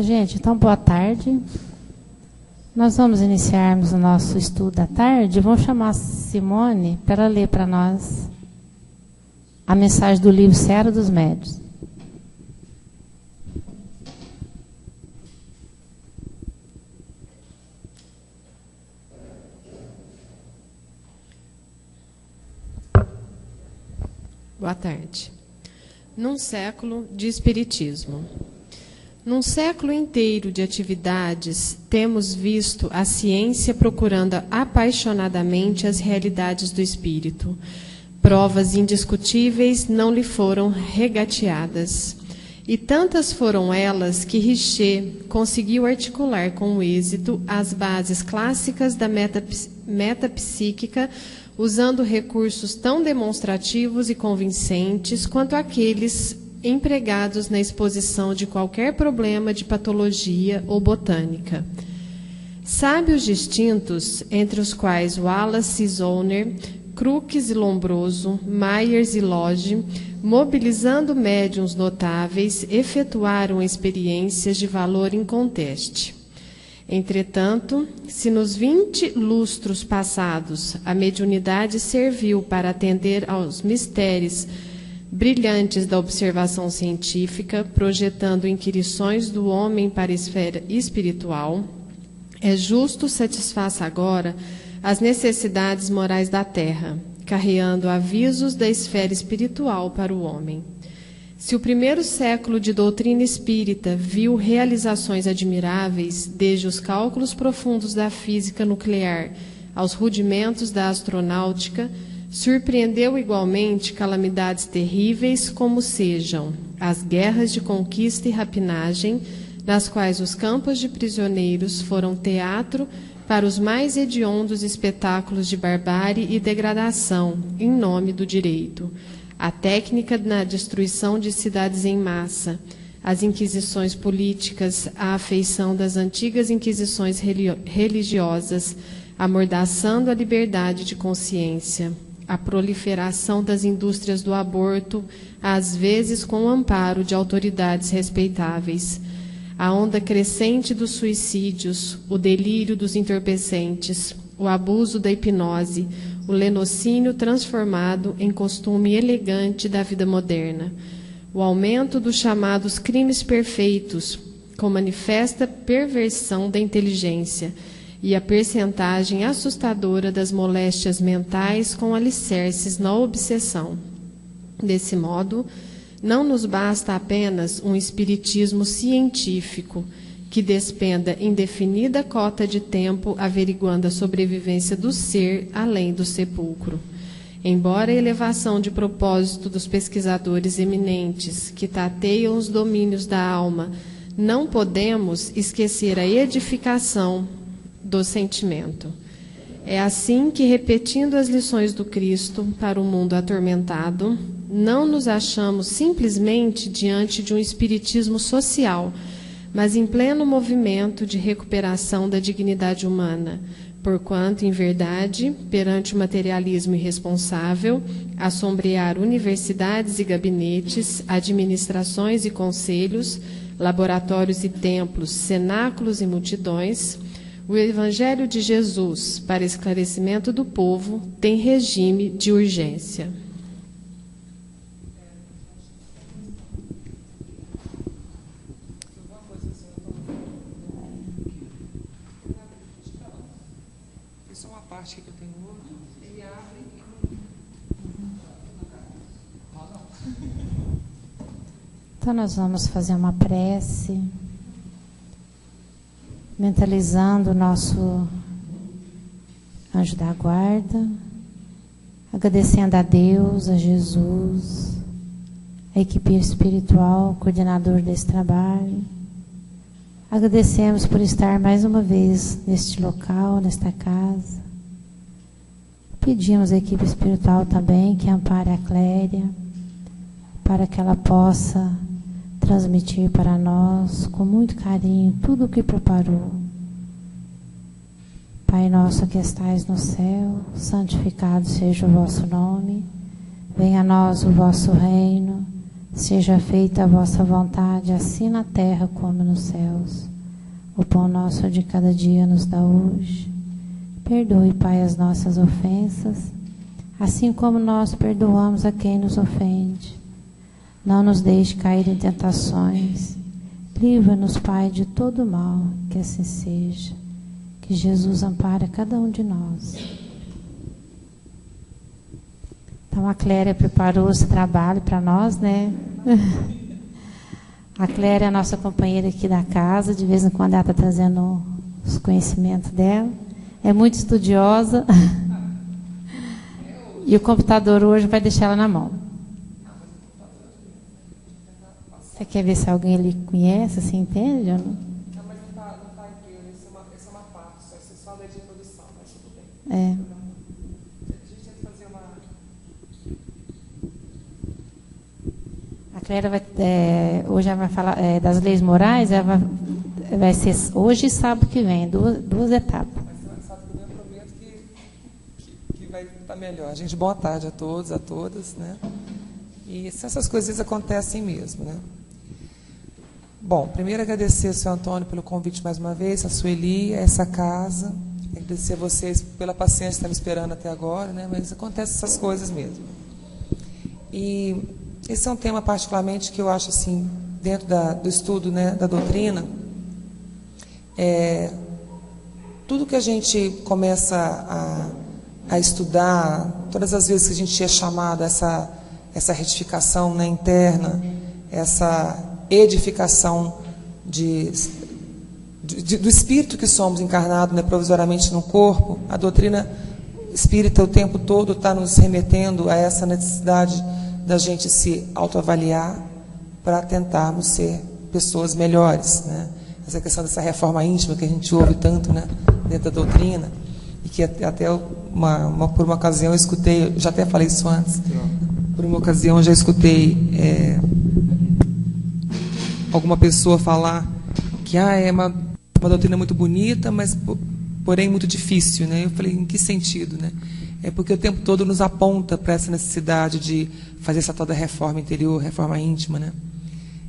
Gente, então boa tarde. Nós vamos iniciarmos o nosso estudo da tarde. Vamos chamar a Simone para ela ler para nós a mensagem do livro Seara dos Médiuns. Boa tarde. Num século de espiritismo. Num século inteiro de atividades, temos visto a ciência procurando apaixonadamente as realidades do espírito. Provas indiscutíveis não lhe foram regateadas. E tantas foram elas que Richer conseguiu articular com êxito as bases clássicas da metapsíquica, usando recursos tão demonstrativos e convincentes quanto aqueles empregados na exposição de qualquer problema de patologia ou botânica. Sábios distintos, entre os quais Wallace e Zollner, Crookes e Lombroso, Myers e Lodge, mobilizando médiuns notáveis, efetuaram experiências de valor inconteste. Entretanto, se nos 20 lustros passados a mediunidade serviu para atender aos mistérios brilhantes da observação científica, projetando inquirições do homem para a esfera espiritual, é justo satisfaça agora as necessidades morais da terra, carreando avisos da esfera espiritual para o homem. Se o primeiro século de doutrina espírita viu realizações admiráveis, desde os cálculos profundos da física nuclear aos rudimentos da astronáutica, surpreendeu igualmente calamidades terríveis, como sejam as guerras de conquista e rapinagem, nas quais os campos de prisioneiros foram teatro para os mais hediondos espetáculos de barbárie e degradação, em nome do direito, a técnica na destruição de cidades em massa, as inquisições políticas, a afeição das antigas inquisições religiosas, amordaçando a liberdade de consciência, a proliferação das indústrias do aborto, às vezes com o amparo de autoridades respeitáveis, a onda crescente dos suicídios, o delírio dos entorpecentes, o abuso da hipnose, o lenocínio transformado em costume elegante da vida moderna, o aumento dos chamados crimes perfeitos, com manifesta perversão da inteligência, e a percentagem assustadora das moléstias mentais com alicerces na obsessão. Desse modo, não nos basta apenas um espiritismo científico que despenda indefinida cota de tempo averiguando a sobrevivência do ser além do sepulcro. Embora a elevação de propósito dos pesquisadores eminentes que tateiam os domínios da alma, não podemos esquecer a edificação do sentimento. É assim que, repetindo as lições do Cristo para o mundo atormentado, não nos achamos simplesmente diante de um espiritismo social, mas em pleno movimento de recuperação da dignidade humana, porquanto, em verdade, perante o materialismo irresponsável, assombrear universidades e gabinetes, administrações e conselhos, laboratórios e templos, cenáculos e multidões, o Evangelho de Jesus, para esclarecimento do povo, tem regime de urgência. Só uma parte que eu tenho outro. Ele abre Então nós vamos fazer uma prece, mentalizando o nosso anjo da guarda, agradecendo a Deus, a Jesus, a equipe espiritual, coordenador desse trabalho. Agradecemos por estar mais uma vez neste local, nesta casa. Pedimos à equipe espiritual também que ampare a Cléria, para que ela possa transmitir para nós, com muito carinho, tudo o que preparou. Pai nosso que estais no céu, santificado seja o vosso nome. Venha a nós o vosso reino. Seja feita a vossa vontade, assim na terra como nos céus. O pão nosso de cada dia nos dá hoje. Perdoe, Pai, as nossas ofensas, assim como nós perdoamos a quem nos ofende. Não nos deixe cair em tentações. Livra-nos, Pai, de todo mal, que assim seja. Que Jesus ampare cada um de nós. Então a Cléria preparou esse trabalho para nós, né? A Cléria é a nossa companheira aqui da casa, de vez em quando ela está trazendo os conhecimentos dela. É muito estudiosa. E o computador hoje vai deixar ela na mão. Você quer ver se alguém ali conhece, se entende ou não? Não, mas não está inteiro, essa é uma parte, só isso só da de introdução, mas tudo bem. É. A gente tenta fazer uma... A Cléria hoje ela vai falar das leis morais, ela vai ser hoje e sábado que vem, duas etapas. Mas sábado que vem eu prometo que vai estar melhor. Gente, boa tarde a todos, a todas, né? E essas coisas acontecem mesmo, né? Bom, primeiro agradecer ao senhor Antônio pelo convite mais uma vez, a Sueli, a essa casa. Agradecer a vocês pela paciência que estão me esperando até agora, né? Mas acontecem essas coisas mesmo. E esse é um tema particularmente que eu acho assim, dentro do estudo, né, da doutrina, tudo que a gente começa a estudar, todas as vezes que a gente é chamado a essa retificação, né, interna, essa edificação do espírito que somos encarnado, né, provisoriamente no corpo, a doutrina espírita o tempo todo está nos remetendo a essa necessidade da gente se autoavaliar para tentarmos ser pessoas melhores, né? Essa questão dessa reforma íntima que a gente ouve tanto, né, dentro da doutrina, e que até por uma ocasião eu escutei, já até falei isso antes, por uma ocasião eu já escutei alguma pessoa falar que é uma doutrina muito bonita, mas porém muito difícil, né? Eu falei, em que sentido, né? É porque o tempo todo nos aponta para essa necessidade de fazer essa tal da reforma interior, reforma íntima, né?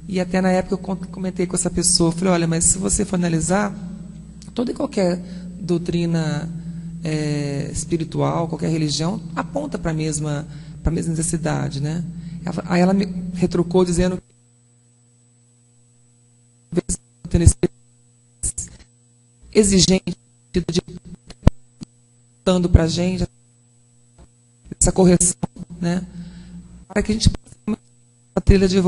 E até na época eu comentei com essa pessoa, falei, olha, mas se você for analisar, toda e qualquer doutrina espiritual, qualquer religião, aponta para a mesma necessidade, né? Aí ela me retrucou dizendo que exigente, de dando para a gente essa correção, né? Para que a gente possa a trilha de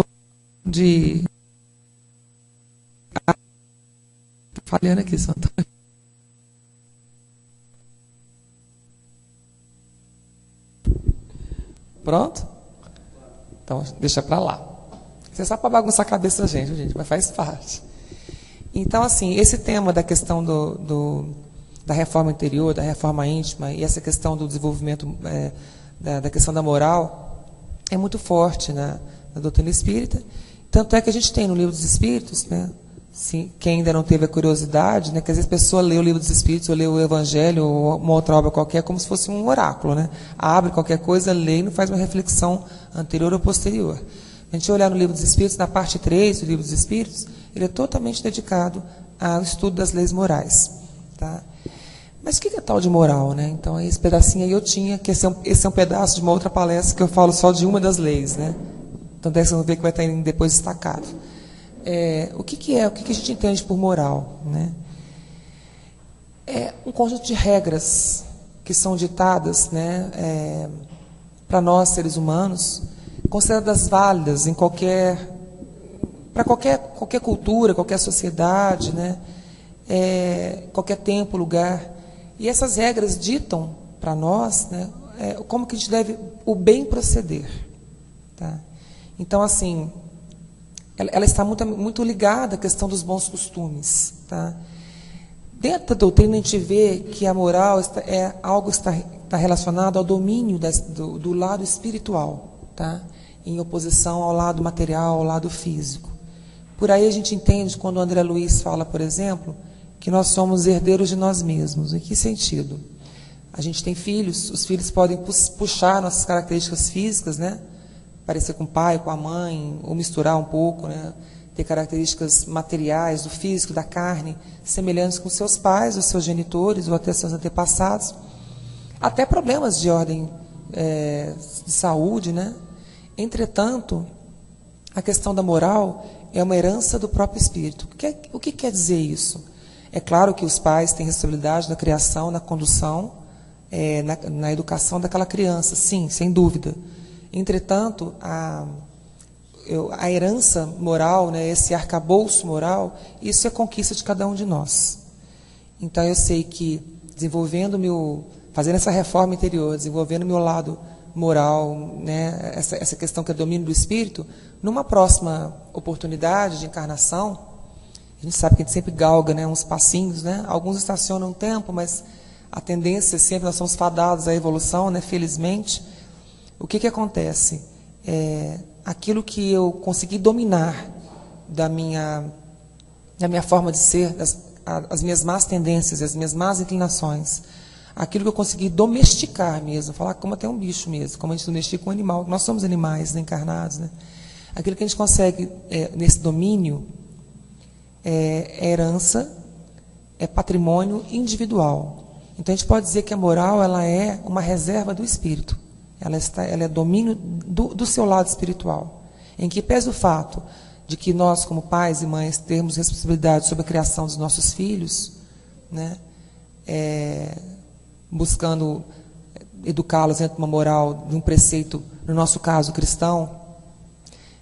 falhando aqui, Santo. Pronto? Então, deixa para lá. Isso é só para bagunçar a cabeça da gente, mas faz parte. Então, assim, esse tema da questão da reforma interior, da reforma íntima, e essa questão do desenvolvimento da questão da moral, é muito forte na doutrina espírita. Tanto é que a gente tem no Livro dos Espíritos, né, quem ainda não teve a curiosidade, né, que às vezes a pessoa lê o Livro dos Espíritos, ou lê o Evangelho, ou uma outra obra qualquer, como se fosse um oráculo, né? Abre qualquer coisa, lê e não faz uma reflexão anterior ou posterior. A gente olhar no Livro dos Espíritos, na parte 3 do Livro dos Espíritos, ele é totalmente dedicado ao estudo das leis morais. Tá? Mas o que é tal de moral, né? Então, esse pedacinho aí eu tinha, que esse é um pedaço de uma outra palestra que eu falo só de uma das leis, né? Então, vocês vão ver que vai estar depois destacado. O que a gente entende por moral, né? É um conjunto de regras que são ditadas, né, para nós, seres humanos, consideradas válidas para qualquer cultura, qualquer sociedade, né? Qualquer tempo, lugar. E essas regras ditam para nós, né, como que a gente deve o bem proceder. Tá? Então, assim, ela está muito ligada à questão dos bons costumes. Tá? Dentro da doutrina, a gente vê que a moral está relacionado ao domínio do lado espiritual, tá? Em oposição ao lado material, ao lado físico. Por aí a gente entende, quando o André Luiz fala, por exemplo, que nós somos herdeiros de nós mesmos. Em que sentido? A gente tem filhos, os filhos podem puxar nossas características físicas, né, parecer com o pai, com a mãe, ou misturar um pouco, né? Ter características materiais, do físico, da carne, semelhantes com seus pais, os seus genitores, ou até seus antepassados. Até problemas de ordem de saúde, né? Entretanto, a questão da moral é uma herança do próprio espírito. O que quer dizer isso? É claro que os pais têm responsabilidade na criação, na condução, na educação daquela criança, sim, sem dúvida. Entretanto, a herança moral, né, esse arcabouço moral, isso é conquista de cada um de nós. Então eu sei que fazendo essa reforma interior, desenvolvendo meu lado moral, né, essa questão que é domínio do espírito, numa próxima oportunidade de encarnação, a gente sabe que a gente sempre galga, né, uns passinhos, né, alguns estacionam um tempo, mas a tendência sempre, nós somos fadados à evolução, né, felizmente. O que acontece? Aquilo que eu consegui dominar da minha forma de ser, as minhas más tendências, as minhas más inclinações, aquilo que eu consegui domesticar mesmo, falar como até um bicho mesmo, como a gente domestica um animal, nós somos animais, né, encarnados, né? Aquilo que a gente consegue nesse domínio é herança, é patrimônio individual. Então a gente pode dizer que a moral ela é uma reserva do espírito, ela é domínio do seu lado espiritual, em que pese o fato de que nós, como pais e mães, termos responsabilidade sobre a criação dos nossos filhos, né, buscando educá-los dentro de uma moral, de um preceito, no nosso caso, cristão,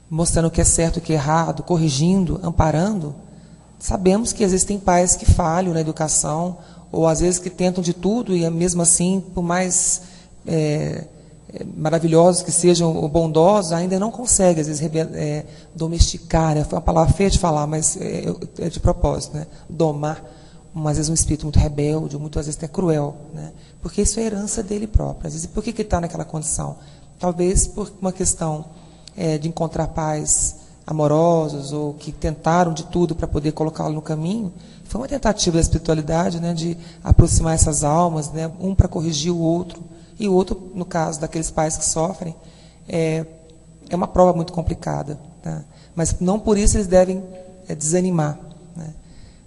mostrando o que é certo e o que é errado, corrigindo, amparando. Sabemos que existem pais que falham na educação, ou às vezes que tentam de tudo, e mesmo assim, por mais maravilhosos que sejam, ou bondosos, ainda não conseguem, às vezes, domesticar, né? Foi uma palavra feia de falar, mas é de propósito, né? Domar, às vezes, um espírito muito rebelde, ou muitas vezes até cruel, né? Porque isso é herança dele próprio. Às vezes, por que ele está naquela condição? Talvez por uma questão de encontrar pais amorosos, ou que tentaram de tudo para poder colocá-lo no caminho. Foi uma tentativa da espiritualidade, né, de aproximar essas almas, né, um para corrigir o outro, e o outro, no caso daqueles pais que sofrem, é uma prova muito complicada, tá? Mas não por isso eles devem desanimar, né?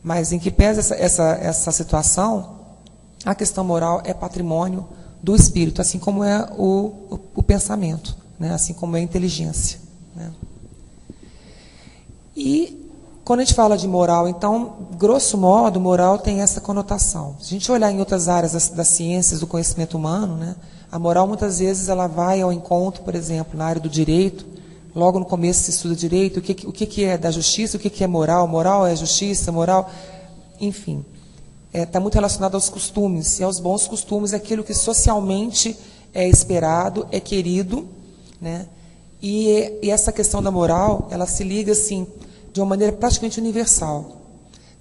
Mas em que pese essa situação, a questão moral é patrimônio do espírito, assim como é o pensamento, né? Assim como é a inteligência, né? E quando a gente fala de moral, então, grosso modo, moral tem essa conotação. Se a gente olhar em outras áreas das ciências, do conhecimento humano, né, a moral muitas vezes ela vai ao encontro, por exemplo, na área do direito. Logo no começo se estuda direito, o que é da justiça, o que é moral. Moral é justiça, moral, enfim. Está muito relacionado aos costumes, e aos bons costumes, aquilo que socialmente é esperado, é querido, né? E essa questão da moral, ela se liga assim, de uma maneira praticamente universal.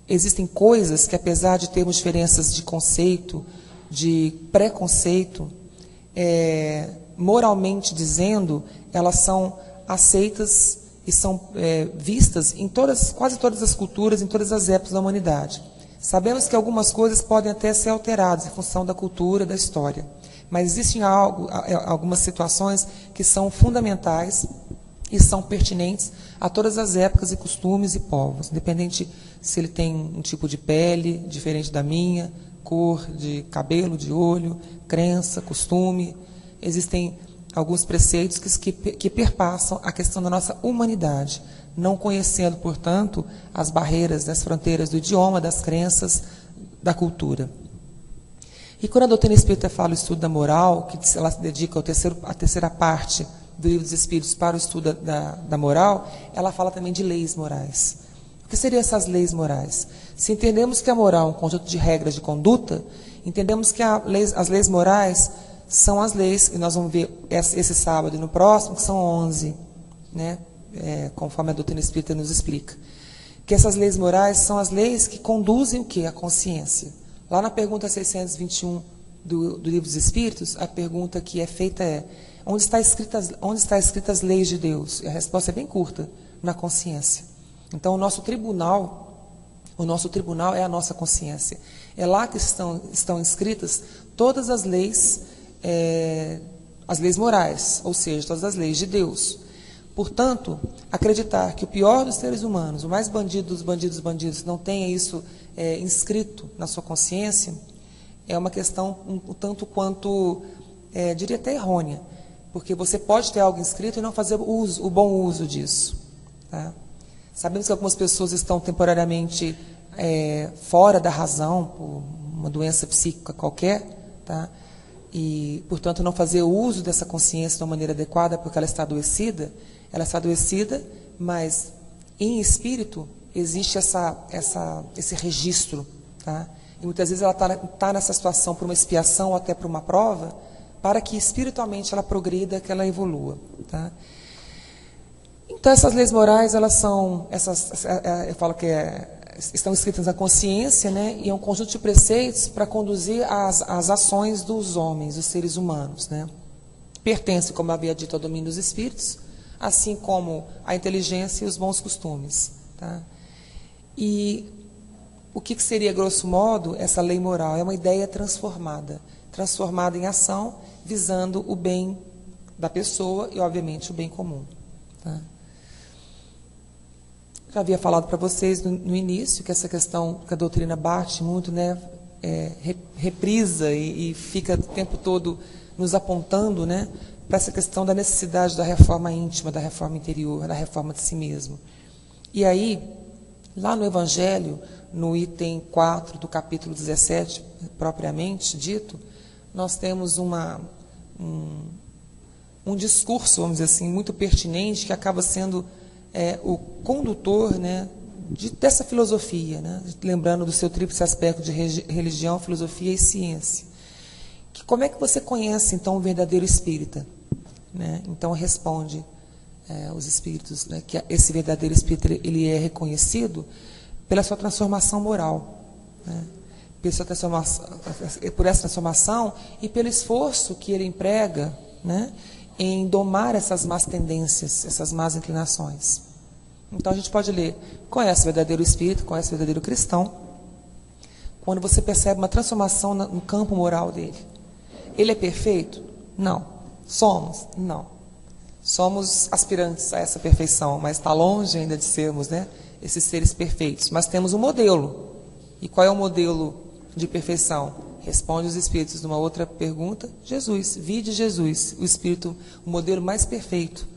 Existem coisas que, apesar de termos diferenças de conceito, de preconceito, moralmente dizendo, elas são aceitas e são vistas em quase todas as culturas, em todas as épocas da humanidade. Sabemos que algumas coisas podem até ser alteradas em função da cultura, da história, mas existem algumas situações que são fundamentais e são pertinentes a todas as épocas e costumes e povos, independente se ele tem um tipo de pele diferente da minha, cor de cabelo, de olho, crença, costume. Existem alguns preceitos que perpassam a questão da nossa humanidade, não conhecendo, portanto, as barreiras, as fronteiras do idioma, das crenças, da cultura. E quando a doutrina espírita fala o estudo da moral, que ela se dedica à terceira parte do Livro dos Espíritos para o estudo da moral, ela fala também de leis morais. O que seriam essas leis morais? Se entendemos que a moral é um conjunto de regras de conduta, entendemos que as leis morais são as leis, e nós vamos ver esse sábado e no próximo, que são 11, né? Conforme a doutrina espírita nos explica. Que essas leis morais são as leis que conduzem o quê? A consciência. Lá na pergunta 621 do Livro dos Espíritos, a pergunta que é feita é: onde está escritas as leis de Deus? E a resposta é bem curta: na consciência. Então, o nosso tribunal é a nossa consciência. É lá que estão escritas todas as leis morais, ou seja, todas as leis de Deus. Portanto, acreditar que o pior dos seres humanos, o mais bandido dos bandidos, não tenha isso inscrito na sua consciência, é uma questão um tanto quanto, diria até errônea, porque você pode ter algo inscrito e não fazer o bom uso disso. Tá? Sabemos que algumas pessoas estão temporariamente fora da razão, por uma doença psíquica qualquer, tá? E, portanto, não fazer uso dessa consciência de uma maneira adequada porque ela está adoecida, mas em espírito existe esse registro. Tá? E muitas vezes ela está nessa situação por uma expiação ou até por uma prova, para que espiritualmente ela progrida, que ela evolua. Tá? Então, essas leis morais, elas são, eu falo que estão escritas na consciência, né? E é um conjunto de preceitos para conduzir as ações dos homens, dos seres humanos. Né? Pertence, como eu havia dito, ao domínio dos espíritos, assim como a inteligência e os bons costumes. Tá? E o que seria, grosso modo, essa lei moral? É uma ideia transformada em ação, visando o bem da pessoa e, obviamente, o bem comum. Tá? Já havia falado para vocês no início que essa questão que a doutrina bate muito, né, reprisa e fica o tempo todo nos apontando, né, para essa questão da necessidade da reforma íntima, da reforma interior, da reforma de si mesmo. E aí, lá no Evangelho, no item 4 do capítulo 17, propriamente dito, nós temos um discurso, vamos dizer assim, muito pertinente, que acaba sendo o condutor, né, dessa filosofia, né, lembrando do seu tríplice aspecto de religião, filosofia e ciência. Como é que você conhece, então, o verdadeiro espírita? Né? Então, responde os espíritos, né, que esse verdadeiro espírita ele é reconhecido pela sua transformação moral, né? Por essa transformação e pelo esforço que ele emprega, né, em domar essas más tendências, essas más inclinações. Então a gente pode ler, conhece o verdadeiro espírito, conhece o verdadeiro cristão, quando você percebe uma transformação no campo moral dele. Ele é perfeito? Não. Somos? Não. Somos aspirantes a essa perfeição, mas está longe ainda de sermos, né, esses seres perfeitos. Mas temos um modelo. E qual é o modelo de perfeição? Responde os espíritos numa outra pergunta, Jesus. Vide Jesus, o espírito, o modelo mais perfeito,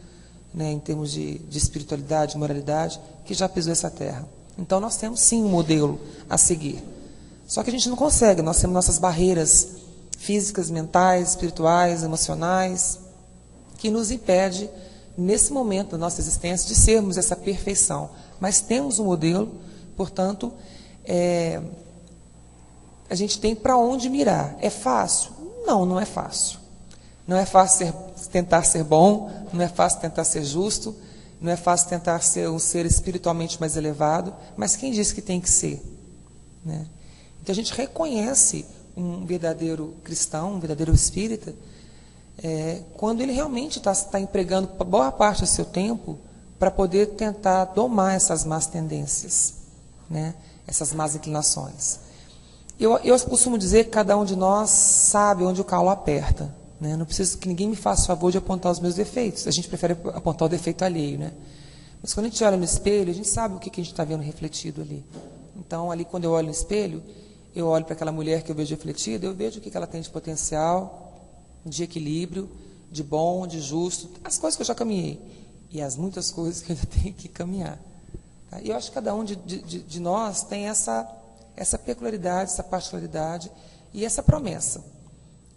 né, em termos de espiritualidade, de moralidade, que já pisou essa terra. Então nós temos sim um modelo a seguir. Só que a gente não consegue, nós temos nossas barreiras físicas, mentais, espirituais, emocionais, que nos impede, nesse momento da nossa existência, de sermos essa perfeição. Mas temos um modelo, portanto, a gente tem para onde mirar. É fácil? Não, não é fácil. Não é fácil tentar ser bom, não é fácil tentar ser justo, não é fácil tentar ser um ser espiritualmente mais elevado, mas quem disse que tem que ser? Né? Então a gente reconhece um verdadeiro cristão, um verdadeiro espírita, quando ele realmente está empregando boa parte do seu tempo para poder tentar domar essas más tendências, né? Essas más inclinações. Eu costumo dizer que cada um de nós sabe onde o calo aperta. Né? Não preciso que ninguém me faça o favor de apontar os meus defeitos. A gente prefere apontar o defeito alheio. Né? Mas quando a gente olha no espelho, a gente sabe o que a gente está vendo refletido ali. Então, ali quando eu olho no espelho, eu olho para aquela mulher que eu vejo refletida, eu vejo o que ela tem de potencial, de equilíbrio, de bom, de justo, as coisas que eu já caminhei. E as muitas coisas que eu ainda tenho que caminhar. Tá? E eu acho que cada um de nós tem essa peculiaridade, essa particularidade e essa promessa.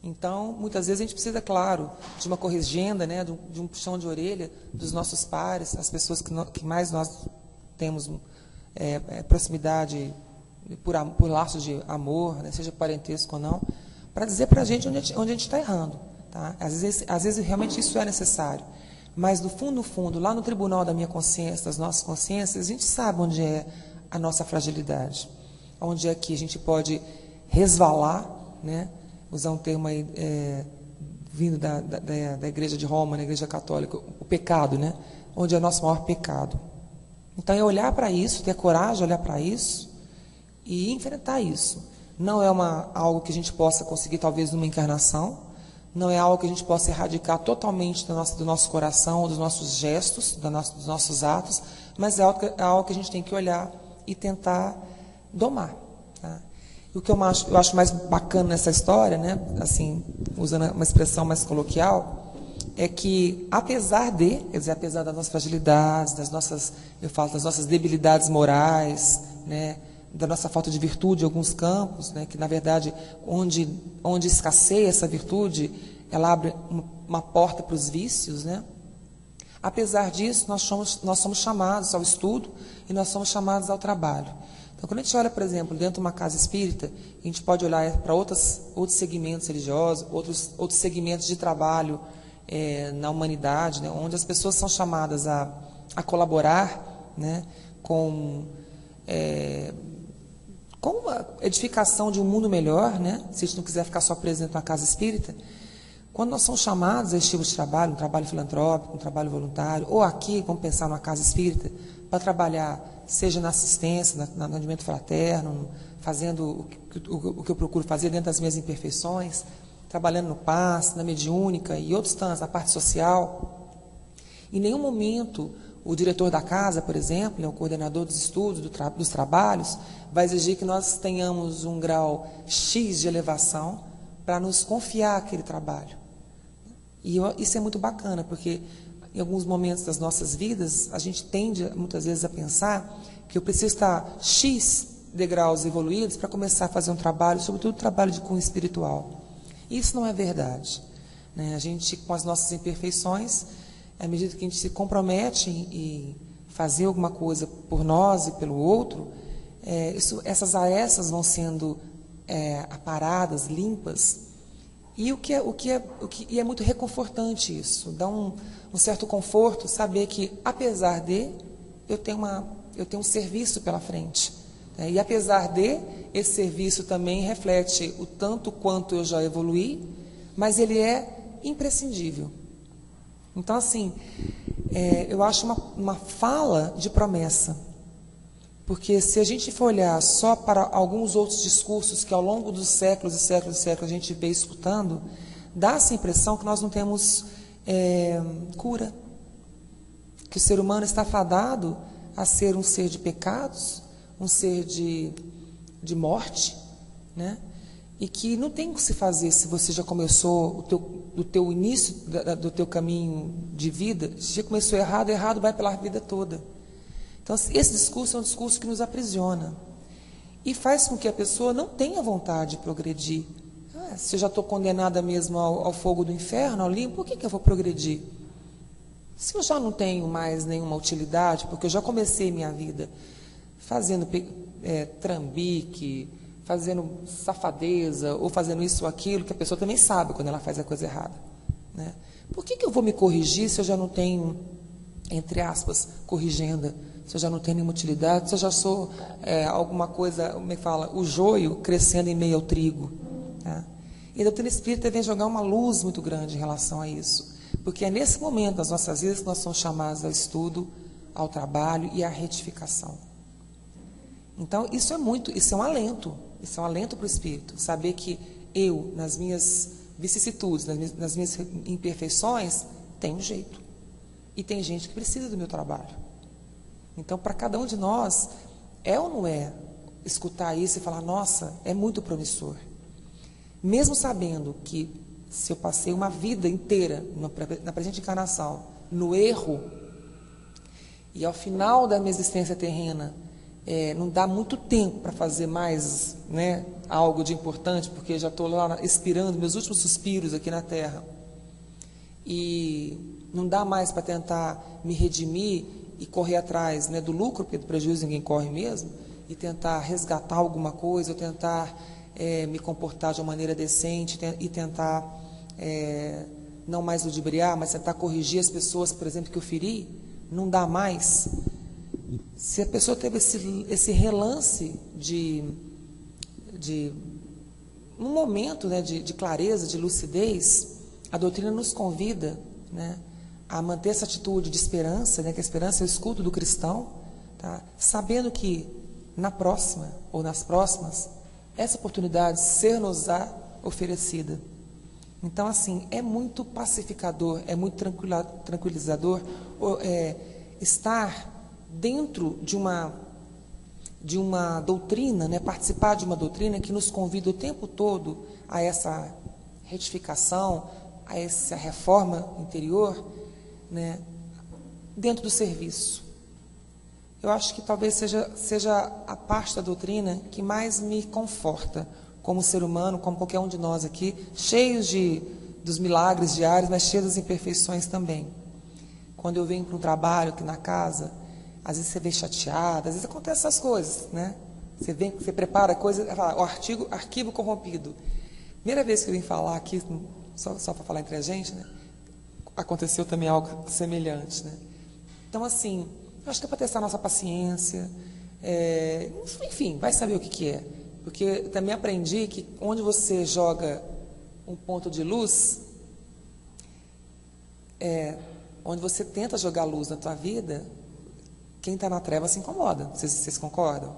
Então, muitas vezes a gente precisa, claro, de uma corrigenda, né, de um puxão de orelha dos nossos pares, as pessoas que mais nós temos proximidade por laços de amor, né, seja parentesco ou não, para dizer para a gente onde a gente está errando. Tá? Às vezes realmente isso é necessário. Mas, no fundo, lá no tribunal da minha consciência, das nossas consciências, a gente sabe onde é a nossa fragilidade. Onde é que a gente pode resvalar, né? Usar um termo aí, vindo da Igreja de Roma, da Igreja Católica, o pecado, né? Onde é o nosso maior pecado. Então, é olhar para isso, ter coragem de olhar para isso e enfrentar isso. Não é algo que a gente possa conseguir, talvez, numa encarnação, não é algo que a gente possa erradicar totalmente do nosso coração, dos nossos gestos, dos nossos atos, mas é algo que a gente tem que olhar e tentar domar. Tá? E o que eu acho mais bacana nessa história, né, assim, usando uma expressão mais coloquial, é que apesar das nossas fragilidades, das nossas debilidades morais, né, da nossa falta de virtude em alguns campos, né, que na verdade onde escasseia essa virtude, ela abre uma porta para os vícios, né? Apesar disso, nós somos chamados ao estudo e nós somos chamados ao trabalho. Então, quando a gente olha, por exemplo, dentro de uma casa espírita, a gente pode olhar para outros segmentos religiosos, outros segmentos de trabalho na humanidade, né, onde as pessoas são chamadas a colaborar, né, com a edificação de um mundo melhor, né? Se a gente não quiser ficar só preso dentro de uma casa espírita, quando nós somos chamados a esse tipo de trabalho, um trabalho filantrópico, um trabalho voluntário, ou aqui, vamos pensar numa casa espírita, para trabalhar, seja na assistência, no atendimento fraterno, fazendo o que eu procuro fazer dentro das minhas imperfeições, trabalhando no passe, na mediúnica e outros tantos, na parte social. Em nenhum momento o diretor da casa, por exemplo, né, o coordenador dos estudos, dos trabalhos, vai exigir que nós tenhamos um grau X de elevação para nos confiar aquele trabalho. E isso é muito bacana, porque em alguns momentos das nossas vidas, a gente tende muitas vezes a pensar que eu preciso estar X degraus evoluídos para começar a fazer um trabalho, sobretudo trabalho de cunho espiritual. Isso não é verdade. Né? A gente, com as nossas imperfeições, à medida que a gente se compromete em fazer alguma coisa por nós e pelo outro, essas arestas vão sendo aparadas, limpas, e é muito reconfortante isso, dá um certo conforto saber que, apesar de, eu tenho um serviço pela frente, né? E apesar de, esse serviço também reflete o tanto quanto eu já evoluí, mas ele é imprescindível. Então, assim, eu acho uma fala de promessa, porque se a gente for olhar só para alguns outros discursos que ao longo dos séculos e séculos e séculos a gente veio escutando, dá essa impressão que nós não temos cura, que o ser humano está fadado a ser um ser de pecados, um ser de morte, né? E que não tem o que se fazer se você já começou do teu início do teu caminho de vida, se já começou errado vai pela vida toda. Então, esse discurso é um discurso que nos aprisiona e faz com que a pessoa não tenha vontade de progredir. Se eu já estou condenada mesmo ao fogo do inferno, ao limbo, por que eu vou progredir? Se eu já não tenho mais nenhuma utilidade, porque eu já comecei minha vida fazendo trambique, fazendo safadeza, ou fazendo isso ou aquilo, que a pessoa também sabe quando ela faz a coisa errada, né? Por que eu vou me corrigir se eu já não tenho, entre aspas, corrigenda, se eu já não tenho nenhuma utilidade, se eu já sou alguma coisa, como é que fala, o joio crescendo em meio ao trigo, né? E a doutrina espírita vem jogar uma luz muito grande em relação a isso, porque é nesse momento das nossas vidas que nós somos chamados ao estudo, ao trabalho e à retificação. Então, isso é um alento para o espírito, saber que eu, nas minhas vicissitudes, nas minhas imperfeições, tenho um jeito. E tem gente que precisa do meu trabalho. Então, para cada um de nós, é ou não é escutar isso e falar, nossa, é muito promissor. Mesmo sabendo que se eu passei uma vida inteira, na presente encarnação, no erro, e ao final da minha existência terrena, não dá muito tempo para fazer mais, né, algo de importante, porque já estou lá expirando meus últimos suspiros aqui na Terra. E não dá mais para tentar me redimir e correr atrás, né, do lucro, porque do prejuízo ninguém corre mesmo, e tentar resgatar alguma coisa, ou tentar me comportar de uma maneira decente, e tentar não mais ludibriar, mas tentar corrigir as pessoas, por exemplo, que eu feri. Não dá mais. Se a pessoa teve esse relance um momento, né, de clareza, de lucidez, a doutrina nos convida, né, a manter essa atitude de esperança, né, que a esperança é o escudo do cristão, tá, sabendo que na próxima ou nas próximas, essa oportunidade ser-nos-á oferecida. Então, assim, é muito pacificador, é muito tranquilizador estar dentro de uma doutrina, né, participar de uma doutrina que nos convida o tempo todo a essa retificação, a essa reforma interior, né, dentro do serviço. Eu acho que talvez seja a parte da doutrina que mais me conforta como ser humano, como qualquer um de nós aqui, cheios dos milagres diários, mas cheios das imperfeições também. Quando eu venho para um trabalho aqui na casa, às vezes você vem chateada, às vezes acontecem essas coisas, né? Você prepara a coisa, o arquivo corrompido. Primeira vez que eu vim falar aqui, só para falar entre a gente, né? Aconteceu também algo semelhante, né? Então, assim, eu acho que é para testar a nossa paciência, enfim, vai saber o que é. Porque também aprendi que onde você joga um ponto de luz, onde você tenta jogar luz na tua vida, quem está na treva se incomoda. Vocês concordam?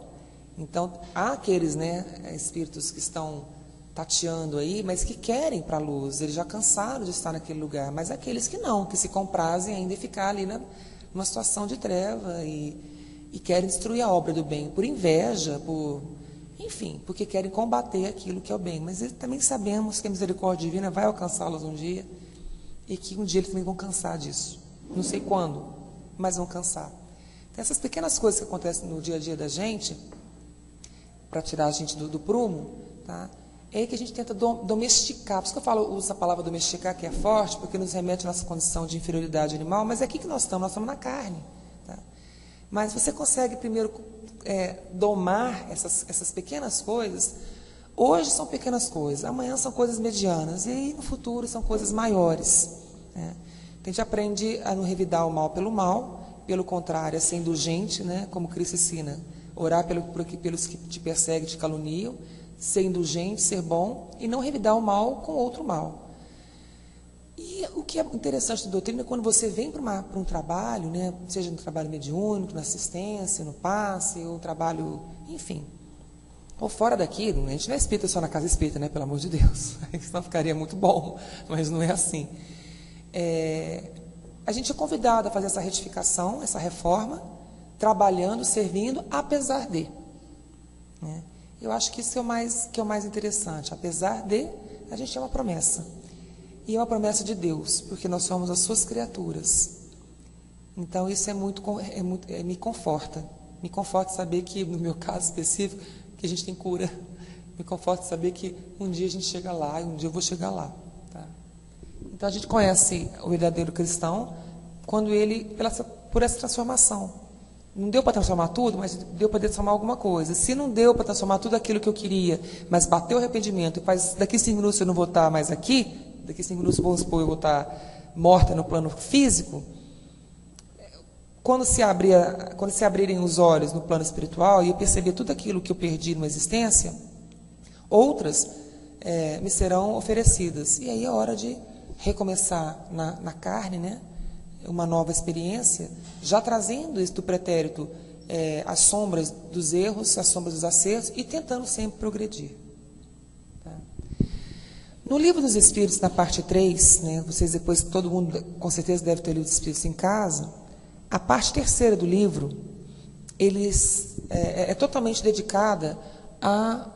Então, há aqueles, né, espíritos que estão tateando aí, mas que querem para a luz, eles já cansaram de estar naquele lugar, mas aqueles que não, que se comprazem ainda em ficar ali numa situação de treva e querem destruir a obra do bem, por inveja, enfim, porque querem combater aquilo que é o bem. Mas também sabemos que a misericórdia divina vai alcançá-los um dia e que um dia eles também vão cansar disso. Não sei quando, mas vão cansar. Então, essas pequenas coisas que acontecem no dia a dia da gente, para tirar a gente do prumo, tá? É aí que a gente tenta domesticar. Por isso que eu uso a palavra domesticar, que é forte, porque nos remete à nossa condição de inferioridade animal, mas é aqui que nós estamos na carne. Tá? Mas você consegue primeiro domar essas pequenas coisas. Hoje são pequenas coisas, amanhã são coisas medianas, e aí no futuro são coisas maiores. Né? A gente aprende a não revidar o mal pelo mal, pelo contrário, a ser indulgente, né? Como Cristo ensina, orar pelos que te perseguem, te caluniam, ser indulgente, ser bom, e não revidar o mal com outro mal. E o que é interessante da doutrina é quando você vem para um trabalho, né, seja no trabalho mediúnico, na assistência, no passe, ou trabalho, enfim, ou fora daqui, a gente não é espírita só na casa espírita, né, pelo amor de Deus, senão ficaria muito bom, mas não é assim. A gente é convidado a fazer essa retificação, essa reforma, trabalhando, servindo, apesar de. Né? Eu acho que isso é o mais interessante. Apesar de, a gente é uma promessa. E é uma promessa de Deus, porque nós somos as suas criaturas. Então, isso me conforta. Me conforta saber que, no meu caso específico, que a gente tem cura. Me conforta saber que um dia a gente chega lá e um dia eu vou chegar lá. Tá? Então, a gente conhece o verdadeiro cristão quando ele, por essa transformação. Não deu para transformar tudo, mas deu para transformar alguma coisa. Se não deu para transformar tudo aquilo que eu queria, mas bateu o arrependimento, e daqui 5 minutos eu não vou estar mais aqui, daqui 5 minutos, vamos supor, eu vou estar morta no plano físico, quando se abrirem os olhos no plano espiritual e eu perceber tudo aquilo que eu perdi numa existência, outras me serão oferecidas. E aí é hora de recomeçar na carne, né? Uma nova experiência, já trazendo isso do pretérito, as sombras dos erros, as sombras dos acertos, e tentando sempre progredir. Tá? No Livro dos Espíritos, na parte 3, né, vocês depois, todo mundo com certeza deve ter o Livro dos Espíritos em casa, a parte 3ª do livro, é totalmente dedicada a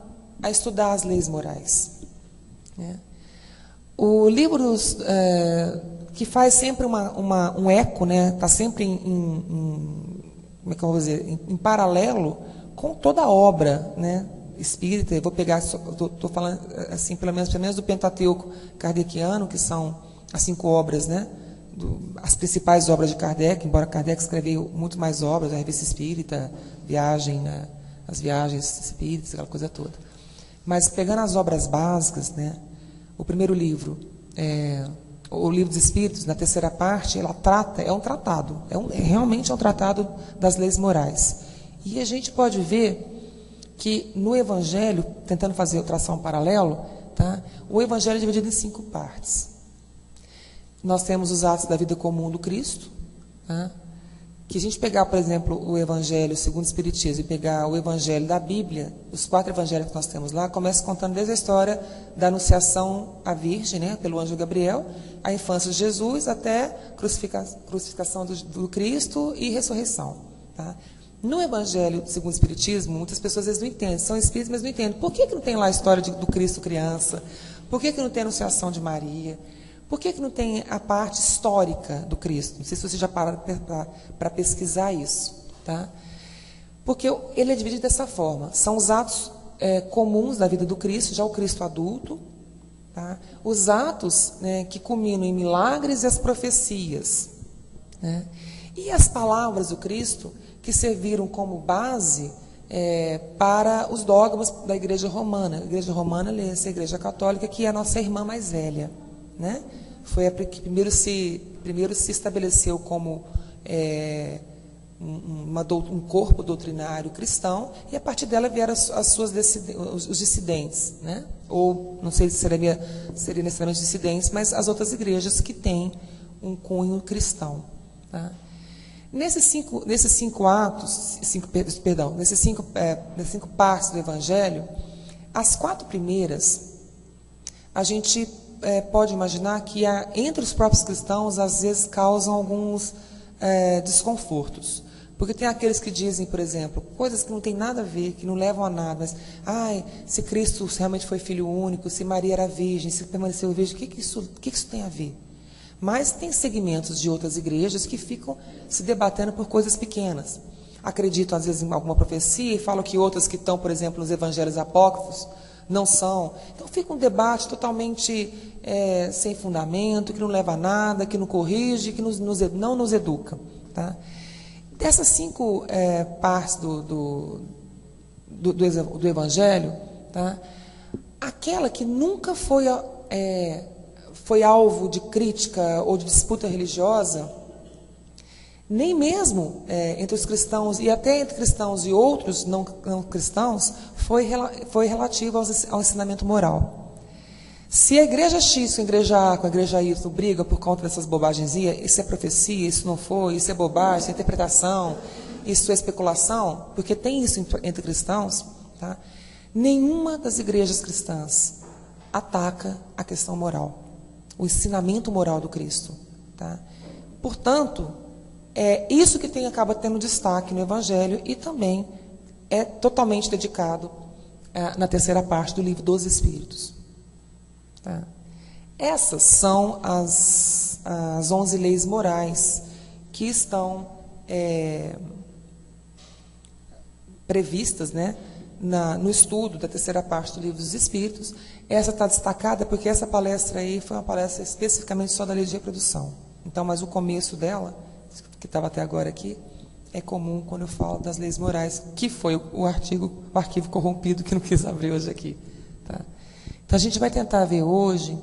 estudar as leis morais. Né? O livro que faz sempre um eco, né? Está sempre como é que eu vou dizer, em paralelo com toda a obra, né, espírita. Eu vou pegar, estou falando assim, pelo menos do Pentateuco kardeciano, que são as 5 obras, né, as principais obras de Kardec, embora Kardec escreveu muito mais obras, a Revista Espírita, as viagens espíritas, aquela coisa toda. Mas pegando as obras básicas, né, o primeiro livro, o Livro dos Espíritos, na 3ª parte, ela trata, é um tratado, realmente é um tratado das leis morais. E a gente pode ver que no Evangelho, tentando traçar um paralelo, tá? O Evangelho é dividido em 5 partes. Nós temos os atos da vida comum do Cristo, tá? que a gente pegar, por exemplo, o Evangelho segundo o Espiritismo e pegar o Evangelho da Bíblia, os 4 evangelhos que nós temos lá, começa contando desde a história da anunciação à Virgem, né, pelo anjo Gabriel, a infância de Jesus até crucificação do Cristo e ressurreição. Tá? No Evangelho segundo o Espiritismo, muitas pessoas às vezes não entendem, são espíritas, mas não entendem. Por que não tem lá a história do Cristo criança? Por que não tem a anunciação de Maria? Por que não tem a parte histórica do Cristo? Não sei se você já pararam para pesquisar isso. Tá? Porque ele é dividido dessa forma. São os atos comuns da vida do Cristo, já o Cristo adulto. Tá? Os atos, né, que culminam em milagres e as profecias. Né? E as palavras do Cristo que serviram como base para os dogmas da Igreja Romana. A Igreja Romana é essa Igreja Católica, que é a nossa irmã mais velha. Né? Foi a que primeiro se estabeleceu como um corpo doutrinário cristão, e a partir dela vieram os dissidentes, né? Ou não sei se seria necessariamente dissidentes, mas as outras igrejas que têm um cunho cristão. Tá? Nesses cinco partes do Evangelho, as 4 primeiras, a gente pode imaginar que entre os próprios cristãos, às vezes, causam alguns desconfortos. Porque tem aqueles que dizem, por exemplo, coisas que não tem nada a ver, que não levam a nada, mas, se Cristo realmente foi filho único, se Maria era virgem, se permaneceu virgem, o que isso tem a ver? Mas tem segmentos de outras igrejas que ficam se debatendo por coisas pequenas. Acreditam, às vezes, em alguma profecia e falam que outras que estão, por exemplo, nos evangelhos apócrifos, não são. Então fica um debate totalmente sem fundamento, que não leva a nada, que não corrige, que não nos educa. Tá? Dessas 5 partes do Evangelho, tá? Aquela que nunca foi alvo de crítica ou de disputa religiosa, nem mesmo entre os cristãos, e até entre cristãos e outros não cristãos, foi relativo ao ensinamento moral. Se a igreja X com a igreja A, com a igreja Y, briga por conta dessas bobagens, isso é profecia, isso não foi, isso é bobagem, isso é interpretação, isso é especulação, porque tem isso entre cristãos, tá? Nenhuma das igrejas cristãs ataca a questão moral, o ensinamento moral do Cristo. Tá? Portanto, é isso que acaba tendo destaque no Evangelho e também é totalmente dedicado na terceira parte do livro dos Espíritos. Tá? Essas são as 11 leis morais que estão previstas, né, no estudo da terceira parte do livro dos Espíritos. Essa está destacada porque essa palestra aí foi uma palestra especificamente só da lei de reprodução. Então, mas o começo dela, que estava até agora aqui, é comum quando eu falo das leis morais, que foi o arquivo corrompido que não quis abrir hoje aqui. Tá? Então, a gente vai tentar ver hoje,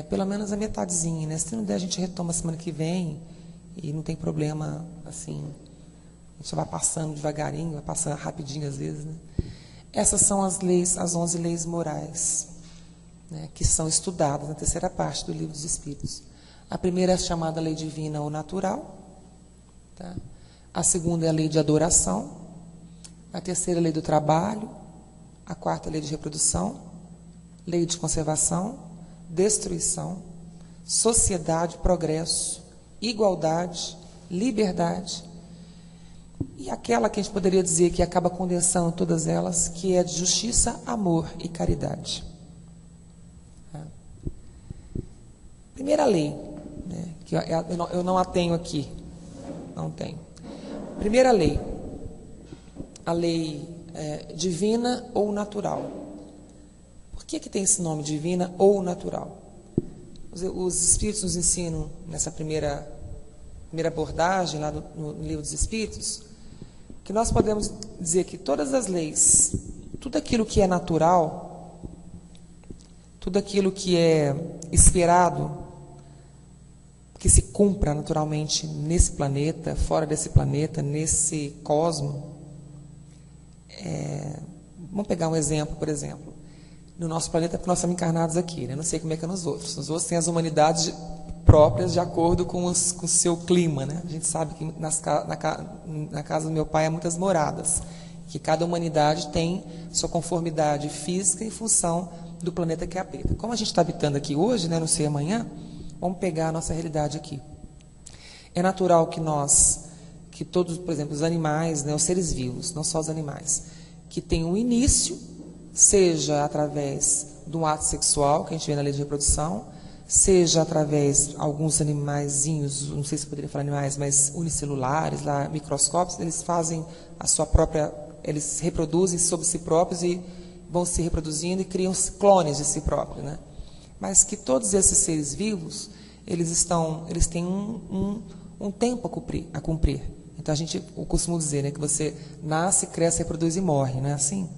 pelo menos a metadezinha, né? Se não der, a gente retoma semana que vem, e não tem problema, assim, a gente vai passando devagarinho, vai passando rapidinho às vezes, né? Essas são as 11 leis morais, né, que são estudadas na terceira parte do livro dos Espíritos. A primeira é chamada lei divina ou natural. Tá? A segunda é a lei de adoração. A terceira é a lei do trabalho. A quarta é a lei de reprodução. Lei de conservação, destruição, sociedade, progresso, igualdade, liberdade. E aquela que a gente poderia dizer que acaba condensando todas elas, que é de justiça, amor e caridade. Primeira lei, né, que eu não a tenho aqui, não tenho. Primeira lei, a lei divina ou natural. Por que tem esse nome, divina ou natural? Os Espíritos nos ensinam, nessa primeira abordagem, lá no livro dos Espíritos, que nós podemos dizer que todas as leis, tudo aquilo que é natural, tudo aquilo que é esperado, que se cumpra naturalmente nesse planeta, fora desse planeta, nesse cosmo. Vamos pegar um exemplo, por exemplo. No nosso planeta, porque nós estamos encarnados aqui, né? Não sei como é que é nos outros. Nos outros tem as humanidades próprias de acordo com o seu clima, né? A gente sabe que na casa do meu pai há muitas moradas, que cada humanidade tem sua conformidade física em função do planeta que habita. Como a gente está habitando aqui hoje, né, não sei amanhã, vamos pegar a nossa realidade aqui. É natural que todos, por exemplo, os animais, né, os seres vivos, não só os animais, que tenham um início, seja através de um ato sexual, que a gente vê na lei de reprodução, seja através de alguns animaizinhos, não sei se eu poderia falar animais, mas unicelulares, lá, microscópicos, eles fazem a sua própria, eles se reproduzem sobre si próprios e vão se reproduzindo e criam clones de si próprios, né? Mas que todos esses seres vivos, eles têm um tempo a cumprir. Então eu costumo dizer, né, que você nasce, cresce, reproduz e morre, não é assim?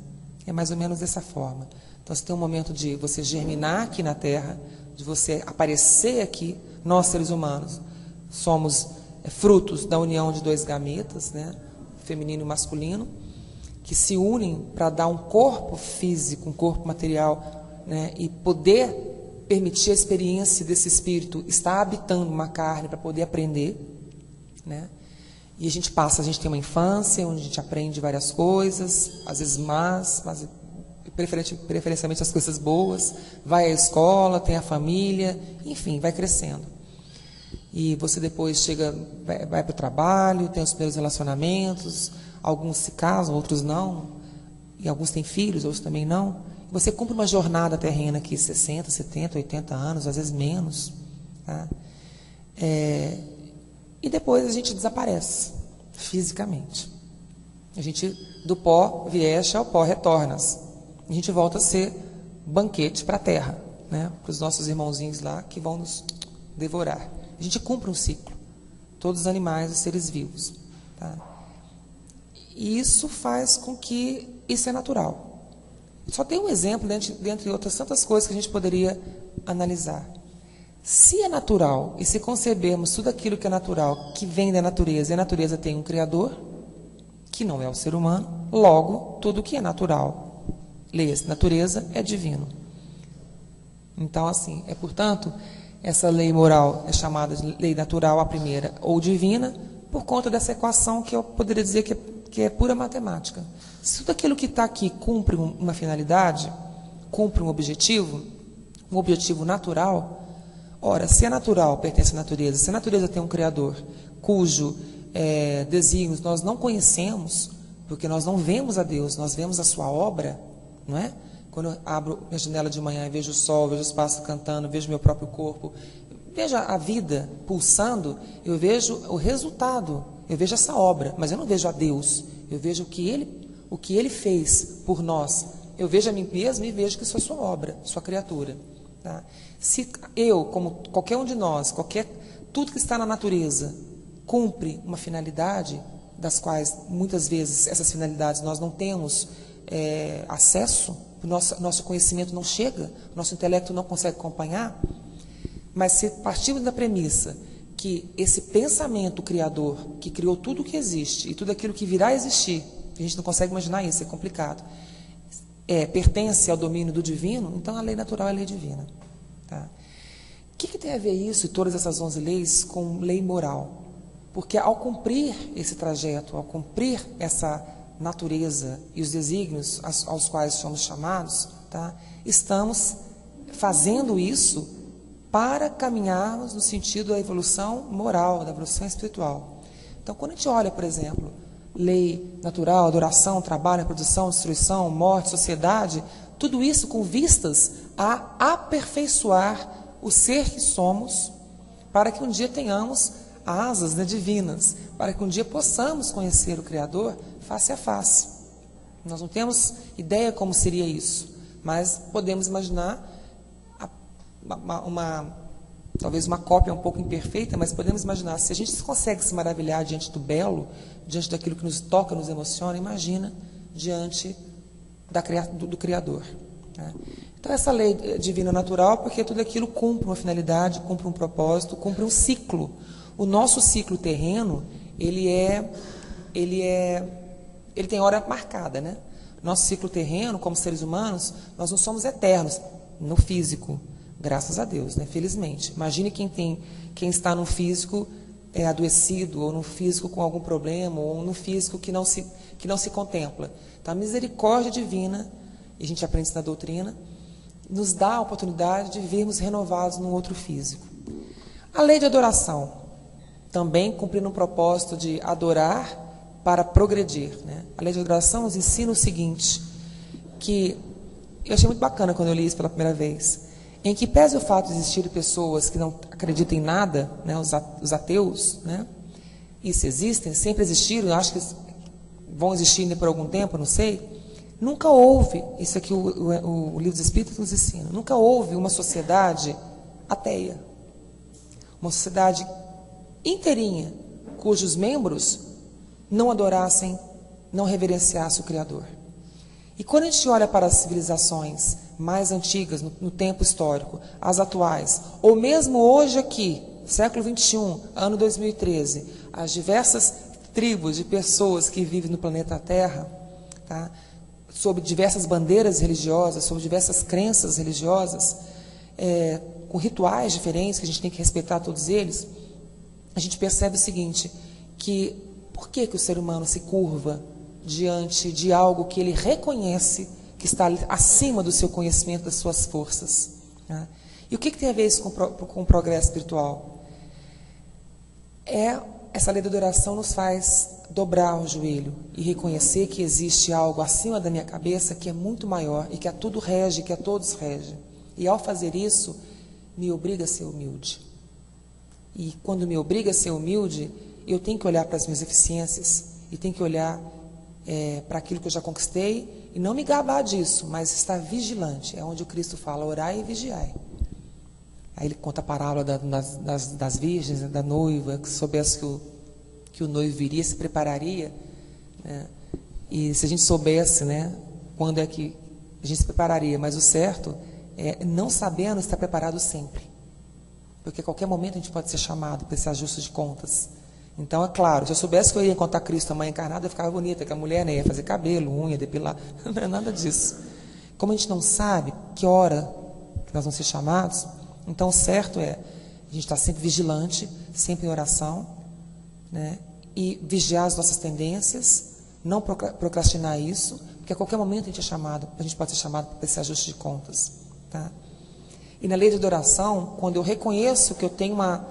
É mais ou menos dessa forma. Então você tem um momento de você germinar aqui na Terra, de você aparecer aqui. Nós, seres humanos, somos frutos da união de dois gametas, né, feminino e masculino, que se unem para dar um corpo físico, um corpo material, né, e poder permitir a experiência desse espírito estar habitando uma carne para poder aprender, né? E a gente tem uma infância onde a gente aprende várias coisas, às vezes mas preferencialmente as coisas boas, vai à escola, tem a família, enfim, vai crescendo. E você depois vai para o trabalho, tem os primeiros relacionamentos, alguns se casam, outros não, e alguns têm filhos, outros também não. Você cumpre uma jornada terrena aqui, 60, 70, 80 anos, às vezes menos, tá? E depois a gente desaparece, fisicamente. A gente, do pó vieste, ao pó retornas. A gente volta a ser banquete para a terra, né? Para os nossos irmãozinhos lá que vão nos devorar. A gente cumpre um ciclo. Todos os animais, os seres vivos. Tá? E isso faz com que isso é natural. Só tem um exemplo, dentre outras tantas coisas que a gente poderia analisar. Se é natural, e se concebermos tudo aquilo que é natural, que vem da natureza, e a natureza tem um Criador, que não é o ser humano, logo, tudo que é natural, leia-se, natureza é divino. Então, assim, portanto, essa lei moral é chamada de lei natural, a primeira, ou divina, por conta dessa equação que eu poderia dizer que é pura matemática. Se tudo aquilo que está aqui cumpre uma finalidade, cumpre um objetivo natural. Ora, se é natural, pertence à natureza, se a natureza tem um Criador, cujo desígnios nós não conhecemos, porque nós não vemos a Deus, nós vemos a sua obra, não é? Quando eu abro minha janela de manhã e vejo o sol, vejo os pássaros cantando, vejo meu próprio corpo, vejo a vida pulsando, eu vejo o resultado, eu vejo essa obra, mas eu não vejo a Deus, eu vejo o que Ele fez por nós, eu vejo a mim mesmo e vejo que sou sua obra, sua criatura. Tá? Se eu, como qualquer um de nós, tudo que está na natureza cumpre uma finalidade, das quais muitas vezes essas finalidades nós não temos acesso, o nosso conhecimento não chega, o nosso intelecto não consegue acompanhar, mas se partimos da premissa que esse pensamento criador, que criou tudo o que existe e tudo aquilo que virá a existir, a gente não consegue imaginar isso, é complicado, pertence ao domínio do divino, então a lei natural é a lei divina. Tá? O que tem a ver isso e todas essas 11 leis com lei moral? Porque ao cumprir esse trajeto, ao cumprir essa natureza e os desígnios aos quais somos chamados, tá? Estamos fazendo isso para caminharmos no sentido da evolução moral, da evolução espiritual. Então, quando a gente olha, por exemplo, lei natural, adoração, trabalho, reprodução, destruição, morte, sociedade, tudo isso com vistas a aperfeiçoar o ser que somos, para que um dia tenhamos asas, né, divinas, para que um dia possamos conhecer o Criador face a face. Nós não temos ideia como seria isso, mas podemos imaginar talvez uma cópia um pouco imperfeita, mas podemos imaginar, se a gente consegue se maravilhar diante do belo, diante daquilo que nos toca, nos emociona, imagina diante do Criador. Né? Então, essa lei divina natural, porque tudo aquilo cumpre uma finalidade, cumpre um propósito, cumpre um ciclo. O nosso ciclo terreno, ele tem hora marcada, né? Nosso ciclo terreno, como seres humanos, nós não somos eternos no físico, Graças a Deus, né? Felizmente. Imagine quem está no físico adoecido, ou no físico com algum problema, ou no físico que não se contempla. Então, a misericórdia divina, e a gente aprende isso na doutrina, nos dá a oportunidade de virmos renovados num outro físico. A lei de adoração, também cumprindo um propósito de adorar para progredir, né? A lei de adoração nos ensina o seguinte, que eu achei muito bacana quando eu li isso pela primeira vez, em que pese o fato de existirem pessoas que não acreditam em nada, né, os ateus, né, isso existem, sempre existiram, acho que vão existir ainda por algum tempo, não sei, nunca houve, isso aqui o Livro dos Espíritos nos ensina, nunca houve uma sociedade ateia, uma sociedade inteirinha, cujos membros não adorassem, não reverenciassem o Criador. E quando a gente olha para as civilizações mais antigas, no tempo histórico, as atuais, ou mesmo hoje aqui, século XXI, ano 2013, as diversas tribos de pessoas que vivem no planeta Terra, tá? Sob diversas bandeiras religiosas, sob diversas crenças religiosas, com rituais diferentes, que a gente tem que respeitar todos eles, a gente percebe o seguinte, que por que o ser humano se curva diante de algo que ele reconhece que está acima do seu conhecimento, das suas forças, né? E o que tem a ver isso com o progresso espiritual? Essa lei da adoração nos faz dobrar o joelho e reconhecer que existe algo acima da minha cabeça que é muito maior e que a tudo rege, que a todos rege. E ao fazer isso, me obriga a ser humilde. E quando me obriga a ser humilde, eu tenho que olhar para as minhas deficiências e tenho que olhar para aquilo que eu já conquistei e não me gabar disso, mas estar vigilante. É onde o Cristo fala, orai e vigiai. Aí ele conta a parábola das virgens, né, da noiva, que soubesse que o noivo viria, se prepararia, né? E se a gente soubesse, né, quando é que a gente se prepararia, mas o certo é não sabendo estar preparado sempre, porque a qualquer momento a gente pode ser chamado para esse ajuste de contas. Então, é claro, se eu soubesse que eu ia encontrar Cristo, a mãe encarnada, eu ficava bonita, que a mulher, né, ia fazer cabelo, unha, depilar, não é nada disso. Como a gente não sabe que hora que nós vamos ser chamados, então o certo é a gente estar sempre vigilante, sempre em oração, né, e vigiar as nossas tendências, não procrastinar isso, porque a qualquer momento a gente pode ser chamado para esse ajuste de contas, tá? E na lei de adoração, quando eu reconheço que eu tenho uma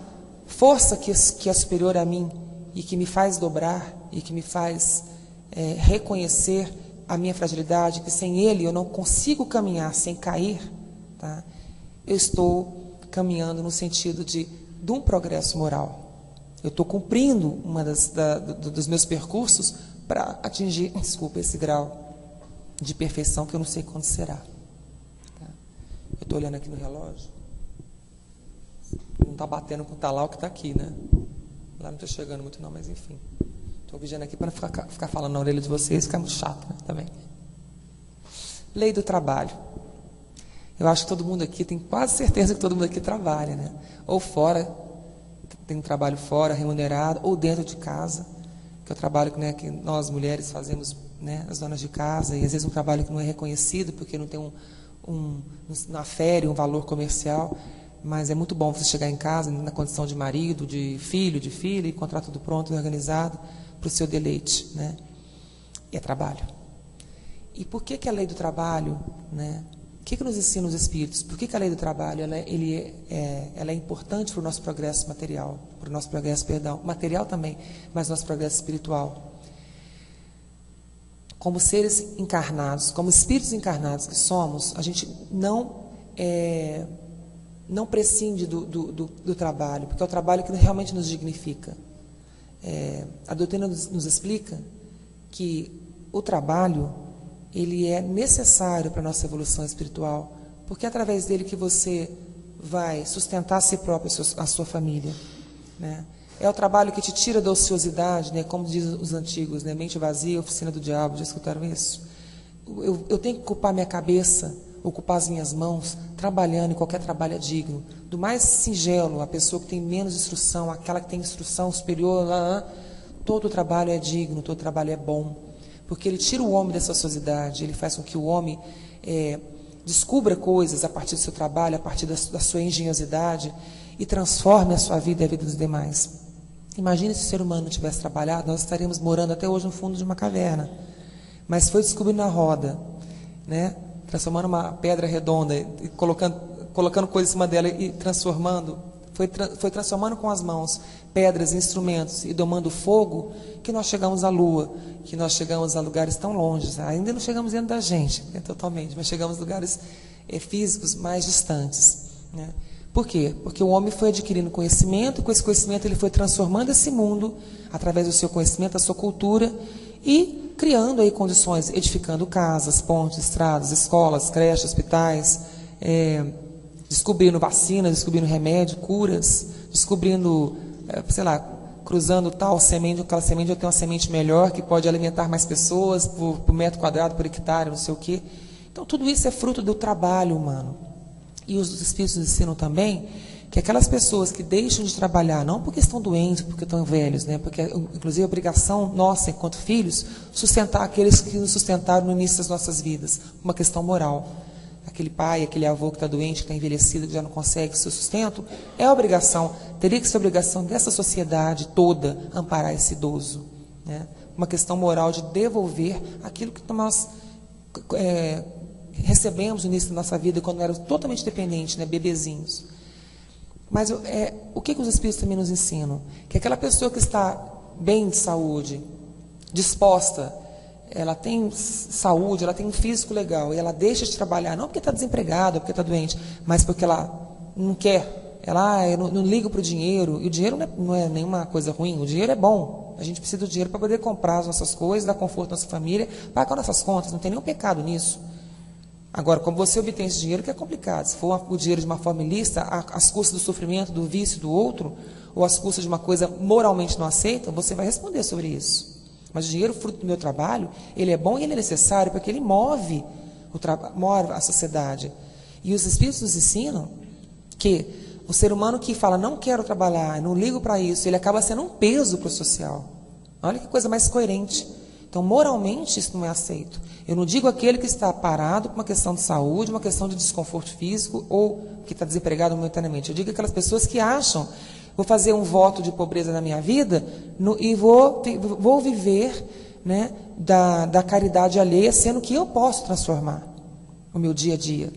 força que é superior a mim e que me faz dobrar e que me faz reconhecer a minha fragilidade, que sem ele eu não consigo caminhar sem cair, tá? Eu estou caminhando no sentido de um progresso moral. Eu estou cumprindo dos meus percursos para atingir, esse grau de perfeição que eu não sei quando será. Tá? Eu estou olhando aqui no relógio. Não está batendo com o talau que está aqui, né? Lá não estou chegando muito não, mas enfim. Estou vigiando aqui para não ficar falando na orelha de vocês, ficar muito chato, né? Também. Lei do trabalho. Eu acho que todo mundo aqui, tem quase certeza que todo mundo aqui trabalha, né? Ou fora, tem um trabalho fora, remunerado, ou dentro de casa, que é o trabalho, né, que nós mulheres fazemos, né, as donas de casa, e às vezes um trabalho que não é reconhecido, porque não tem não afere um valor comercial, mas é muito bom você chegar em casa, na condição de marido, de filho, de filha, e encontrar tudo pronto e organizado para o seu deleite, né? E é trabalho. E por que a lei do trabalho, né? O que nos ensina os Espíritos? Por que a lei do trabalho ela é importante para o nosso progresso material, para o nosso progresso, material também, mas nosso progresso espiritual? Como seres encarnados, como espíritos encarnados que somos, a gente não prescinde do trabalho, porque é o trabalho que realmente nos dignifica. A doutrina nos explica que o trabalho ele é necessário para a nossa evolução espiritual, porque é através dele que você vai sustentar a si próprio, a sua família, né? É o trabalho que te tira da ociosidade, né? Como dizem os antigos, né? Mente vazia, oficina do diabo, já escutaram isso? Eu tenho que ocupar minha cabeça, ocupar as minhas mãos, trabalhando, e qualquer trabalho é digno. Do mais singelo, a pessoa que tem menos instrução, aquela que tem instrução superior, todo o trabalho é digno, todo trabalho é bom, porque ele tira o homem dessa ociosidade, ele faz com que o homem descubra coisas a partir do seu trabalho, a partir da sua engenhosidade e transforme a sua vida e a vida dos demais. Imagine se o ser humano não tivesse trabalhado, nós estaríamos morando até hoje no fundo de uma caverna. Mas foi descobrindo a roda, né? Transformando uma pedra redonda e colocando coisa em cima dela e transformando, foi transformando com as mãos pedras, instrumentos e domando fogo, que nós chegamos à Lua, que nós chegamos a lugares tão longe. Ainda não chegamos dentro da gente, né, totalmente, mas chegamos a lugares físicos mais distantes, né? Por quê? Porque o homem foi adquirindo conhecimento, e com esse conhecimento ele foi transformando esse mundo, através do seu conhecimento, da sua cultura, e criando aí condições, edificando casas, pontes, estradas, escolas, creches, hospitais, descobrindo vacinas, descobrindo remédio, curas, descobrindo, sei lá, cruzando tal semente, aquela semente, eu tenho uma semente melhor, que pode alimentar mais pessoas, por metro quadrado, por hectare, não sei o quê. Então, tudo isso é fruto do trabalho humano. E os Espíritos ensinam também que aquelas pessoas que deixam de trabalhar, não porque estão doentes, porque estão velhos, né? Porque, inclusive, a obrigação nossa, enquanto filhos, sustentar aqueles que nos sustentaram no início das nossas vidas, uma questão moral. Aquele pai, aquele avô que está doente, que está envelhecido, que já não consegue seu sustento, é obrigação, teria que ser obrigação dessa sociedade toda amparar esse idoso, né? Uma questão moral de devolver aquilo que nós recebemos no início da nossa vida, quando éramos totalmente dependentes, né, bebezinhos. Mas o que os Espíritos também nos ensinam? Que aquela pessoa que está bem de saúde, disposta, ela tem saúde, ela tem um físico legal, e ela deixa de trabalhar, não porque está desempregada, ou porque está doente, mas porque ela não quer. Eu não ligo para o dinheiro, e o dinheiro não é nenhuma coisa ruim, o dinheiro é bom. A gente precisa do dinheiro para poder comprar as nossas coisas, dar conforto à nossa família, pagar nossas contas, não tem nenhum pecado nisso. Agora, como você obtém esse dinheiro, que é complicado. Se for o dinheiro de uma forma ilícita, às custas do sofrimento, do vício do outro, ou às custas de uma coisa moralmente não aceita, você vai responder sobre isso. Mas o dinheiro, fruto do meu trabalho, ele é bom e ele é necessário, porque ele move a sociedade. E os Espíritos nos ensinam que o ser humano que fala, não quero trabalhar, não ligo para isso, ele acaba sendo um peso para o social. Olha que coisa mais coerente. Então, moralmente, isso não é aceito. Eu não digo aquele que está parado por uma questão de saúde, uma questão de desconforto físico, ou que está desempregado momentaneamente. Eu digo aquelas pessoas que acham, vou fazer um voto de pobreza na minha vida e vou viver, né, da caridade alheia, sendo que eu posso transformar o meu dia a dia.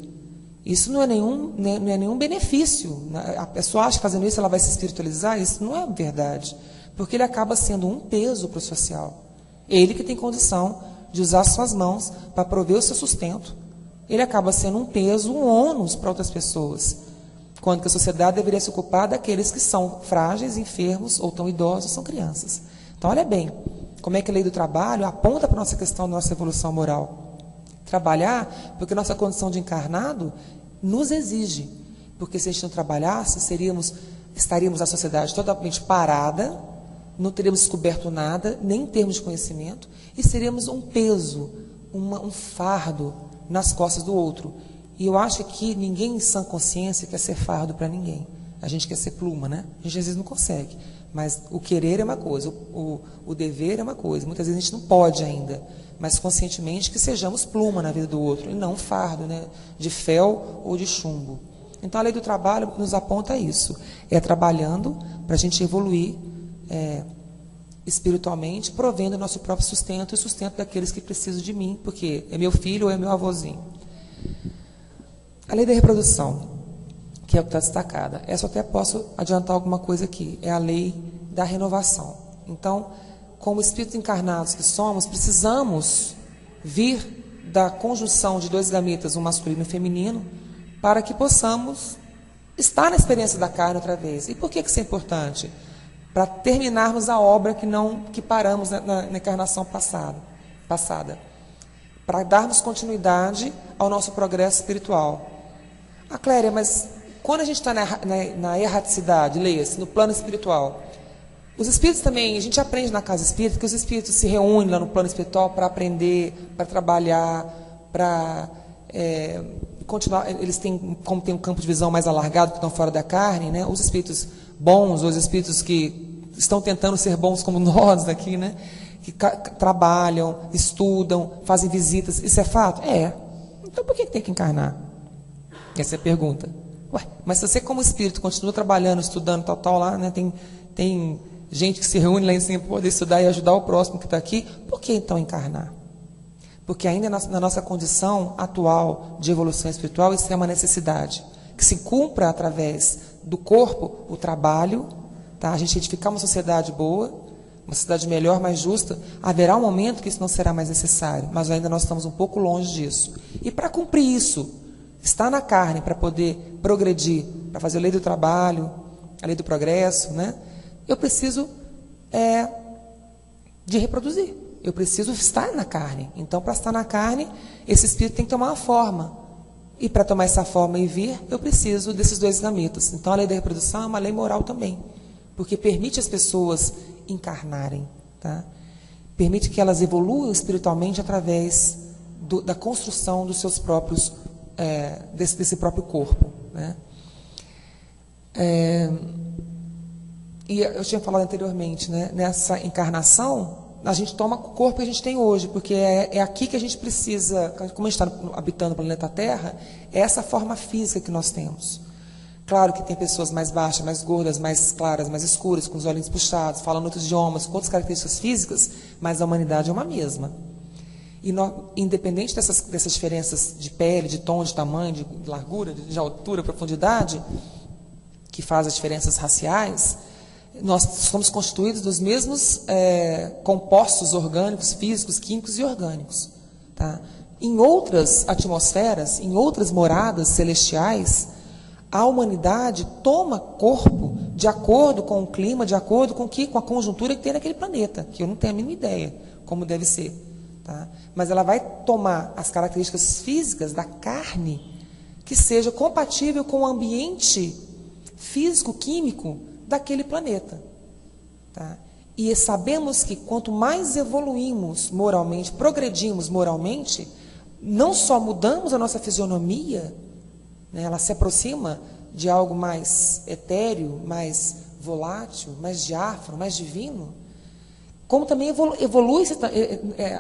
Isso não é nenhum benefício. A pessoa acha que fazendo isso ela vai se espiritualizar, isso não é verdade. Porque ele acaba sendo um peso para o social. Ele que tem condição de usar suas mãos para prover o seu sustento, ele acaba sendo um peso, um ônus para outras pessoas. Quando que a sociedade deveria se ocupar daqueles que são frágeis, enfermos, ou tão idosos, ou são crianças. Então, olha bem, como é que a lei do trabalho aponta para a nossa questão da nossa evolução moral. Trabalhar, porque nossa condição de encarnado nos exige. Porque se a gente não trabalhasse, estaríamos a sociedade totalmente parada, não teríamos descoberto nada, nem em termos de conhecimento, e seríamos um peso, um fardo nas costas do outro. E eu acho que ninguém em sã consciência quer ser fardo para ninguém. A gente quer ser pluma, né? A gente às vezes não consegue. Mas o querer é uma coisa, o dever é uma coisa. Muitas vezes a gente não pode ainda, mas conscientemente que sejamos pluma na vida do outro, e não fardo, né, de fel ou de chumbo. Então a lei do trabalho nos aponta isso. É trabalhando para a gente evoluir espiritualmente, provendo o nosso próprio sustento e o sustento daqueles que precisam de mim, porque é meu filho ou é meu avôzinho. A lei da reprodução, que é o que está destacada, essa eu até posso adiantar alguma coisa aqui, é a lei da renovação. Então, como espíritos encarnados que somos, precisamos vir da conjunção de dois gametas, um masculino e um feminino, para que possamos estar na experiência da carne outra vez. E por que isso é importante? Para terminarmos a obra que paramos na encarnação passada. Para darmos continuidade ao nosso progresso espiritual. Cléria, mas quando a gente está na erraticidade, leia-se, no plano espiritual, os espíritos também, a gente aprende na casa espírita que os espíritos se reúnem lá no plano espiritual para aprender, para trabalhar, para continuar. Eles têm, como tem um campo de visão mais alargado, que estão fora da carne, né? Os espíritos bons, os espíritos que estão tentando ser bons como nós aqui, né? Que trabalham, estudam, fazem visitas. Isso é fato? É. Não Então por que tem que encarnar? Essa é a pergunta. Ué, mas se você como espírito continua trabalhando, estudando, tal, lá, né, tem gente que se reúne lá em cima para poder estudar e ajudar o próximo que está aqui, por que então encarnar? Porque ainda na nossa condição atual de evolução espiritual, isso é uma necessidade. Que se cumpra através do corpo o trabalho, tá? A gente edificar uma sociedade boa, uma sociedade melhor, mais justa, haverá um momento que isso não será mais necessário, mas ainda nós estamos um pouco longe disso. E para cumprir isso, estar na carne para poder progredir, para fazer a lei do trabalho, a lei do progresso, né? Eu preciso de reproduzir. Eu preciso estar na carne. Então, para estar na carne, esse espírito tem que tomar uma forma. E para tomar essa forma e vir, eu preciso desses dois gametas. Então, a lei da reprodução é uma lei moral também, porque permite as pessoas encarnarem, tá? Permite que elas evoluam espiritualmente através da construção dos seus próprios, desse próprio corpo, né? E eu tinha falado anteriormente, né? Nessa encarnação, a gente toma o corpo que a gente tem hoje, porque é aqui que a gente precisa, como a gente está habitando o planeta Terra, é essa forma física que nós temos. Claro que tem pessoas mais baixas, mais gordas, mais claras, mais escuras, com os olhinhos puxados, falando outros idiomas, com outras características físicas, mas a humanidade é uma mesma. E independente dessas diferenças de pele, de tom, de tamanho, de largura, de altura, profundidade, que faz as diferenças raciais, nós somos constituídos dos mesmos compostos orgânicos, físicos, químicos e orgânicos. Tá? Em outras atmosferas, em outras moradas celestiais, a humanidade toma corpo de acordo com o clima, de acordo com a conjuntura que tem naquele planeta, que eu não tenho a mínima ideia como deve ser. Tá? Mas ela vai tomar as características físicas da carne que seja compatível com o ambiente físico-químico daquele planeta. Tá? E sabemos que quanto mais evoluímos moralmente, progredimos moralmente, não só mudamos a nossa fisionomia, né, ela se aproxima de algo mais etéreo, mais volátil, mais diáfano, mais divino, como também evolui,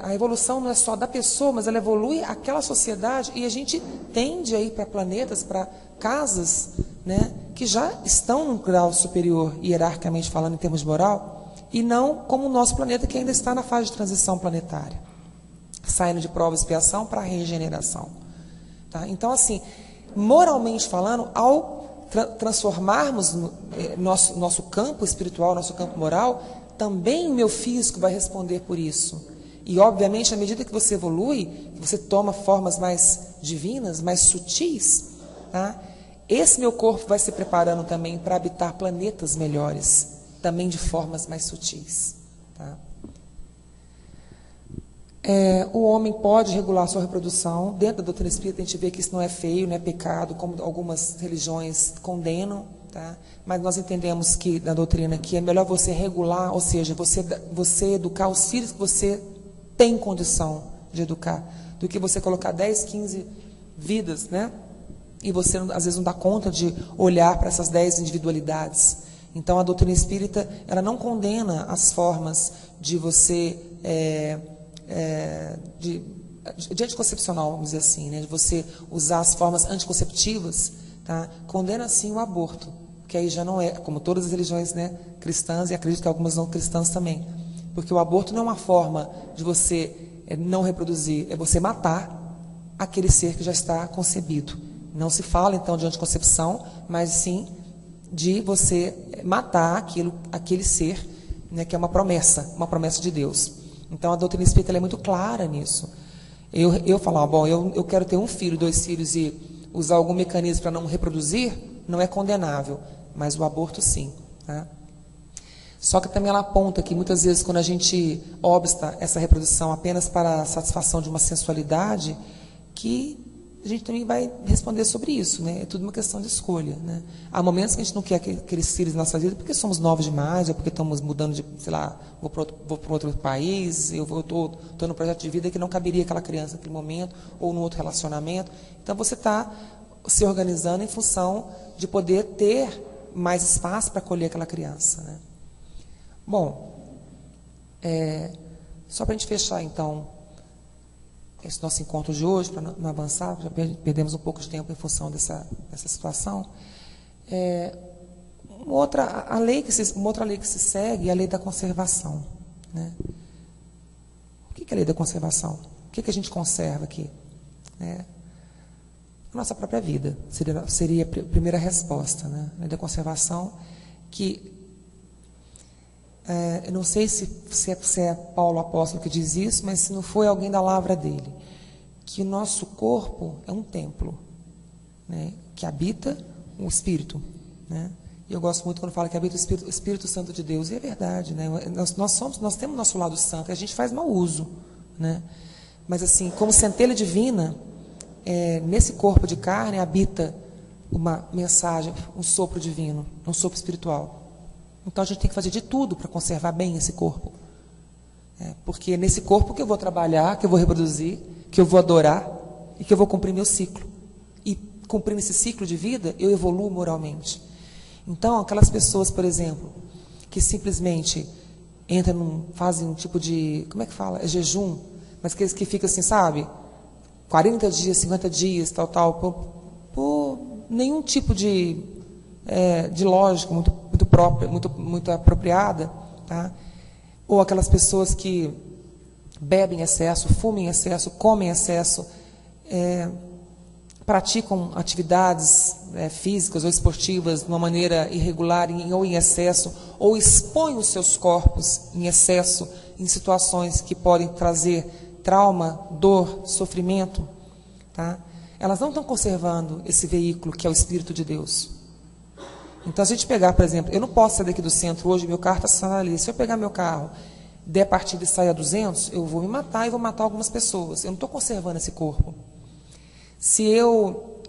a evolução não é só da pessoa, mas ela evolui aquela sociedade, e a gente tende a ir para planetas, para casas, né, que já estão num grau superior, hierarquicamente falando, em termos de moral, e não como o nosso planeta, que ainda está na fase de transição planetária, saindo de prova e expiação para a regeneração. Tá? Então, assim, moralmente falando, ao transformarmos nosso campo espiritual, nosso campo moral, também o meu físico vai responder por isso. E, obviamente, à medida que você evolui, que você toma formas mais divinas, mais sutis, tá? Esse meu corpo vai se preparando também para habitar planetas melhores, também de formas mais sutis. Tá? O homem pode regular a sua reprodução. Dentro da doutrina espírita a gente vê que isso não é feio, não é pecado, como algumas religiões condenam. Tá? Mas nós entendemos que na doutrina que é melhor você regular, ou seja, você educar os filhos que você tem condição de educar, do que você colocar 10, 15 vidas, né? E você às vezes não dá conta de olhar para essas 10 individualidades. Então a doutrina espírita ela não condena as formas de você de anticoncepcional, vamos dizer assim, né? De você usar as formas anticonceptivas, tá? Condena sim o aborto, que aí já não é, como todas as religiões, né, cristãs, e acredito que algumas não cristãs também, porque o aborto não é uma forma de você não reproduzir, é você matar aquele ser que já está concebido. Não se fala então de anticoncepção, mas sim de você matar aquele ser, né, que é uma promessa de Deus. Então a doutrina espírita ela é muito clara nisso. Eu falar, bom, eu quero ter um filho, 2 filhos e usar algum mecanismo para não reproduzir, não é condenável, mas o aborto sim. Tá? Só que também ela aponta que muitas vezes quando a gente obsta essa reprodução apenas para a satisfação de uma sensualidade, que a gente também vai responder sobre isso, né? É tudo uma questão de escolha, né? Há momentos que a gente não quer aqueles filhos na nossa vida porque somos novos demais, ou porque estamos mudando de, sei lá, vou para outro país, eu estou num projeto de vida que não caberia aquela criança naquele momento, ou num outro relacionamento. Então você está se organizando em função de poder ter mais espaço para acolher aquela criança, né? Bom, só para a gente fechar então esse nosso encontro de hoje, para não avançar, já perdemos um pouco de tempo em função dessa situação. Uma outra lei que se segue é a lei da conservação. Né? O que é a lei da conservação? O que a gente conserva aqui? A nossa própria vida seria a primeira resposta. Né? A lei da conservação, que eu não sei se é Paulo apóstolo que diz isso, mas se não foi alguém da lavra dele, que o nosso corpo é um templo, né, que habita o Espírito. Né? E eu gosto muito quando fala que habita o Espírito Santo de Deus, e é verdade. Né? Nós temos nosso lado santo, e a gente faz mau uso. Né? Mas assim, como centelha divina, nesse corpo de carne habita uma mensagem, um sopro divino, um sopro espiritual. Então a gente tem que fazer de tudo para conservar bem esse corpo. Porque é nesse corpo que eu vou trabalhar, que eu vou reproduzir, que eu vou adorar e que eu vou cumprir meu ciclo. E cumprindo esse ciclo de vida, eu evoluo moralmente. Então, aquelas pessoas, por exemplo, que simplesmente fazem um tipo de, como é que fala? É jejum, mas que fica assim, sabe? 40 dias, 50 dias, tal, por nenhum tipo de lógica muito própria, muito apropriada, tá? Ou aquelas pessoas que bebem em excesso, fumam em excesso, comem em excesso, praticam atividades físicas ou esportivas de uma maneira irregular ou em excesso, ou expõem os seus corpos em excesso em situações que podem trazer trauma, dor, sofrimento, tá? Elas não estão conservando esse veículo que é o Espírito de Deus. Então, se a gente pegar, por exemplo, eu não posso sair daqui do centro hoje, meu carro está estacionado ali. Se eu pegar meu carro, der partida e sair a 200, eu vou me matar e vou matar algumas pessoas. Eu não estou conservando esse corpo. Se eu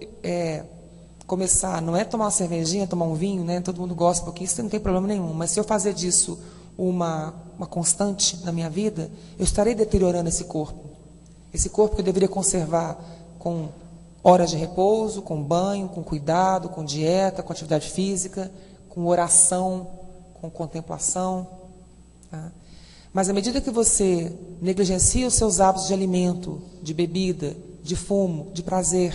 começar, não é tomar uma cervejinha, tomar um vinho, né? Todo mundo gosta um pouquinho, isso não tem problema nenhum. Mas se eu fazer disso uma constante na minha vida, eu estarei deteriorando esse corpo. Esse corpo que eu deveria conservar com horas de repouso, com banho, com cuidado, com dieta, com atividade física, com oração, com contemplação. Tá? Mas à medida que você negligencia os seus hábitos de alimento, de bebida, de fumo, de prazer,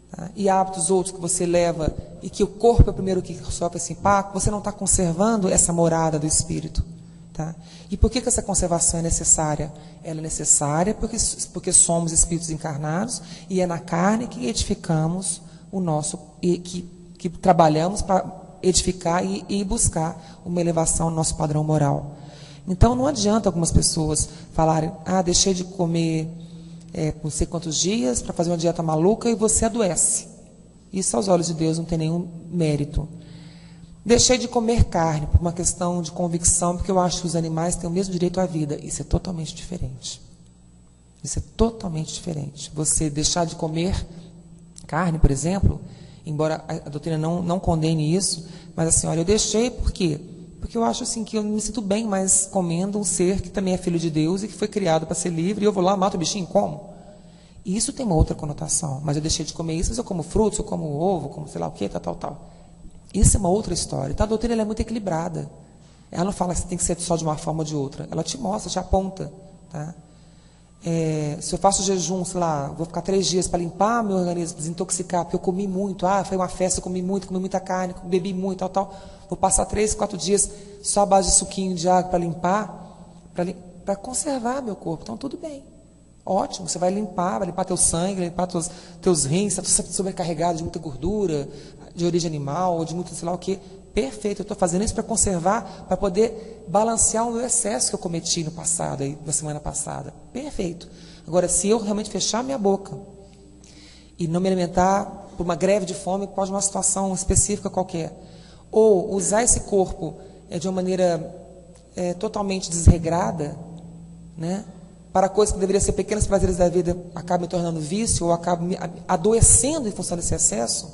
tá? E hábitos outros que você leva e que o corpo é o primeiro que sofre esse impacto, você não está conservando essa morada do Espírito. Tá? E por que essa conservação é necessária? Ela é necessária porque somos espíritos encarnados e é na carne que edificamos o nosso, que trabalhamos para edificar e buscar uma elevação no nosso padrão moral. Então não adianta algumas pessoas falarem, deixei de comer não sei quantos dias para fazer uma dieta maluca e você adoece. Isso aos olhos de Deus não tem nenhum mérito. Deixei de comer carne por uma questão de convicção, porque eu acho que os animais têm o mesmo direito à vida. Isso é totalmente diferente. Isso é totalmente diferente. Você deixar de comer carne, por exemplo, embora a doutrina não condene isso, mas assim, olha, eu deixei por quê? Porque eu acho assim que eu me sinto bem mais comendo um ser que também é filho de Deus e que foi criado para ser livre, e eu vou lá, mato o bichinho e como. E isso tem uma outra conotação. Mas eu deixei de comer isso, mas eu como frutos, eu como ovo, como sei lá o quê, tal. Isso é uma outra história. Então, a doutrina ela é muito equilibrada. Ela não fala que você tem que ser só de uma forma ou de outra. Ela te mostra, te aponta. Tá? Se eu faço jejum, sei lá, vou ficar 3 dias para limpar meu organismo, desintoxicar, porque eu comi muito. Foi uma festa, eu comi muita carne, bebi muito, tal. Vou passar 3, 4 dias só à base de suquinho de água para limpar, para conservar meu corpo. Então, tudo bem. Ótimo, você vai limpar teu sangue, vai limpar teus rins, está sobrecarregado de muita gordura, de origem animal, ou de muito sei lá o que. Perfeito, eu estou fazendo isso para conservar, para poder balancear o meu excesso que eu cometi no passado, na semana passada. Perfeito. Agora, se eu realmente fechar minha boca e não me alimentar por uma greve de fome, pode uma situação específica qualquer, ou usar esse corpo de uma maneira totalmente desregrada, né? Para coisas que deveriam ser pequenos prazeres da vida, acabam me tornando vício, ou acabam me adoecendo em função desse excesso,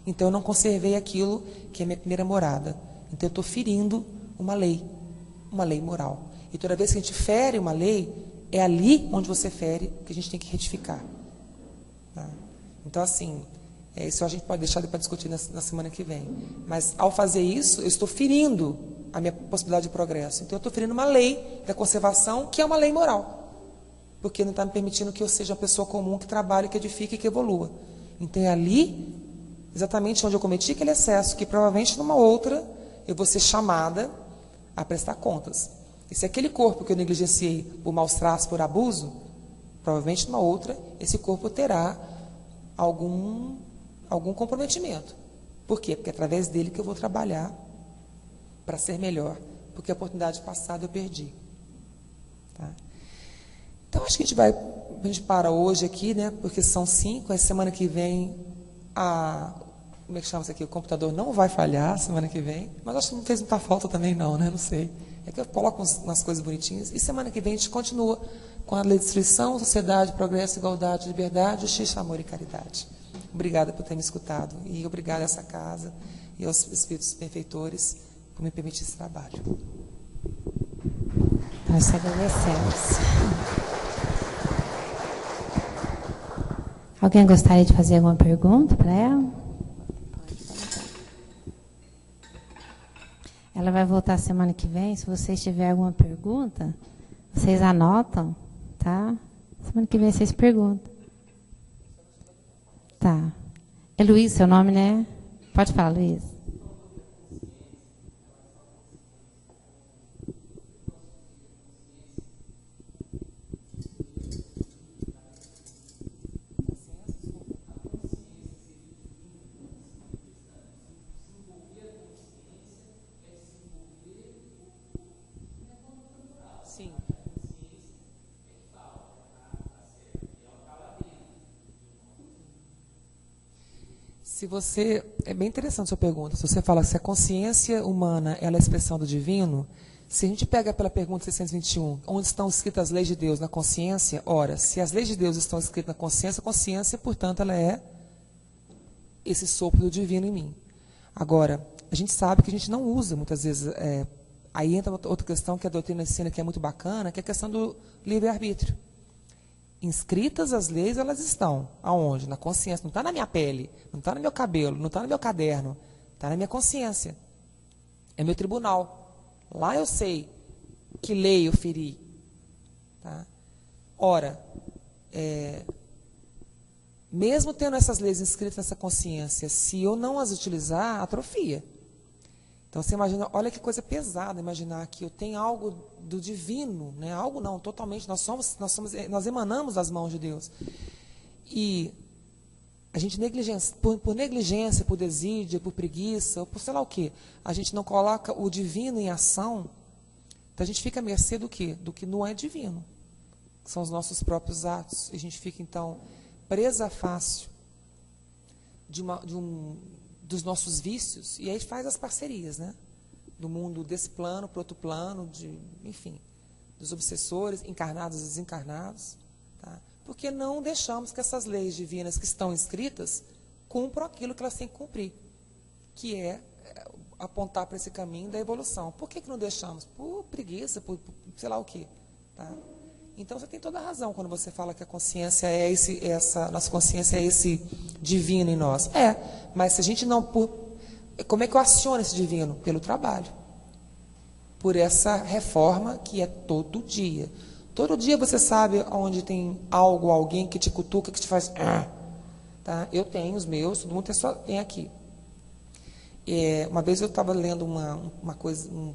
então eu não conservei aquilo que é minha primeira morada. Então eu estou ferindo uma lei moral. E toda vez que a gente fere uma lei, é ali onde você fere que a gente tem que retificar. Tá? Então assim, isso a gente pode deixar para discutir na semana que vem. Mas ao fazer isso, eu estou ferindo a minha possibilidade de progresso. Então eu estou ferindo uma lei da conservação, que é uma lei moral. porque não está me permitindo que eu seja uma pessoa comum que trabalhe, que edifique e que evolua. Então é ali, exatamente onde eu cometi aquele excesso, que provavelmente numa outra eu vou ser chamada a prestar contas. E se aquele corpo que eu negligenciei por maus tratos, por abuso, provavelmente numa outra, esse corpo terá algum comprometimento. Por quê? Porque é através dele que eu vou trabalhar para ser melhor, porque a oportunidade passada eu perdi. Tá? Então, acho que a gente para hoje aqui, né? Porque são 5, a semana que vem, como é que chama isso aqui? O computador não vai falhar semana que vem, mas acho que não fez muita falta também não, né? Não sei. É que eu coloco umas coisas bonitinhas, e semana que vem a gente continua com a lei de destruição, sociedade, progresso, igualdade, liberdade, justiça, amor e caridade. Obrigada por ter me escutado, e obrigada a essa casa e aos espíritos benfeitores por me permitir esse trabalho. Nós agradecemos. Alguém gostaria de fazer alguma pergunta para ela? Ela vai voltar semana que vem. Se vocês tiverem alguma pergunta, vocês anotam, tá? Semana que vem vocês perguntam. Tá. É Luiz seu nome, né? Pode falar, Luiz. Sim. Se você, é bem interessante a sua pergunta, se você fala se a consciência humana ela é a expressão do divino, se a gente pega pela pergunta 621, onde estão escritas as leis de Deus na consciência, ora, se as leis de Deus estão escritas na consciência, a consciência, portanto, ela é esse sopro do divino em mim. Agora, a gente sabe que a gente não usa, muitas vezes, aí entra outra questão que a doutrina ensina que é muito bacana, que é a questão do livre-arbítrio. Inscritas as leis, elas estão. Aonde? Na consciência. Não está na minha pele, não está no meu cabelo, não está no meu caderno. Está na minha consciência. É meu tribunal. Lá eu sei que lei eu feri. Tá? Ora, mesmo tendo essas leis inscritas nessa consciência, se eu não as utilizar, atrofia. Então você imagina, olha que coisa pesada imaginar que eu tenho algo do divino, né? Algo não, totalmente, nós emanamos das mãos de Deus. E a gente por negligência, por desídia, por preguiça, ou por sei lá o quê, a gente não coloca o divino em ação, então a gente fica à mercê do quê? Do que não é divino. Que são os nossos próprios atos. E a gente fica, então, presa fácil dos nossos vícios, e aí faz as parcerias, né? Do mundo desse plano para outro plano, enfim, dos obsessores, encarnados e desencarnados, tá? Porque não deixamos que essas leis divinas que estão escritas cumpram aquilo que elas têm que cumprir, que é apontar para esse caminho da evolução. Por que não deixamos? Por preguiça, por sei lá o quê, tá? Então você tem toda a razão quando você fala que a consciência nossa consciência é esse divino em nós. Mas se a gente não... Como é que eu aciono esse divino? Pelo trabalho. Por essa reforma que é todo dia. Todo dia você sabe onde tem algo, alguém que te cutuca, que te faz... Tá? Eu tenho os meus, todo mundo tem aqui. Uma vez eu estava lendo uma coisa, um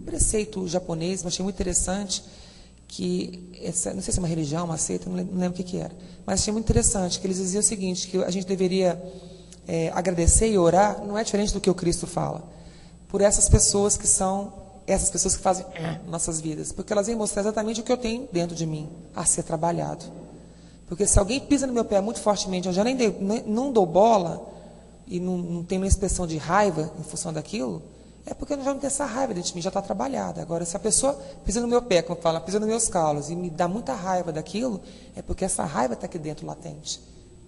preceito japonês, mas achei muito interessante, que, não sei se é uma religião, uma seita, não lembro o que era, mas achei muito interessante, que eles diziam o seguinte, que a gente deveria agradecer e orar, não é diferente do que o Cristo fala, por essas pessoas que fazem nossas vidas, porque elas vêm mostrar exatamente o que eu tenho dentro de mim, a ser trabalhado. Porque se alguém pisa no meu pé muito fortemente, eu já não dou bola, e não tenho uma expressão de raiva em função daquilo, é porque eu já não tenho essa raiva dentro de mim, já está trabalhada. Agora, se a pessoa pisa no meu pé, como fala, pisa nos meus calos, e me dá muita raiva daquilo, é porque essa raiva está aqui dentro, latente.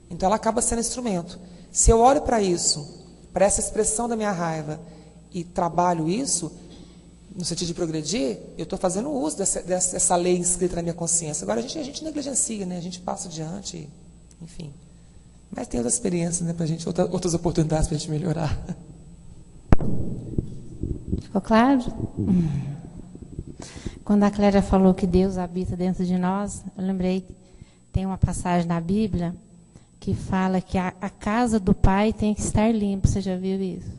Então, ela acaba sendo instrumento. Se eu olho para isso, para essa expressão da minha raiva, e trabalho isso, no sentido de progredir, eu estou fazendo uso dessa lei inscrita na minha consciência. Agora, a gente negligencia, né? A gente passa adiante, enfim. Mas tem outras experiências, né, para a gente, outras oportunidades para a gente melhorar. Ficou claro? Quando a Cléria falou que Deus habita dentro de nós, eu lembrei que tem uma passagem na Bíblia que fala que a casa do Pai tem que estar limpa. Você já viu isso?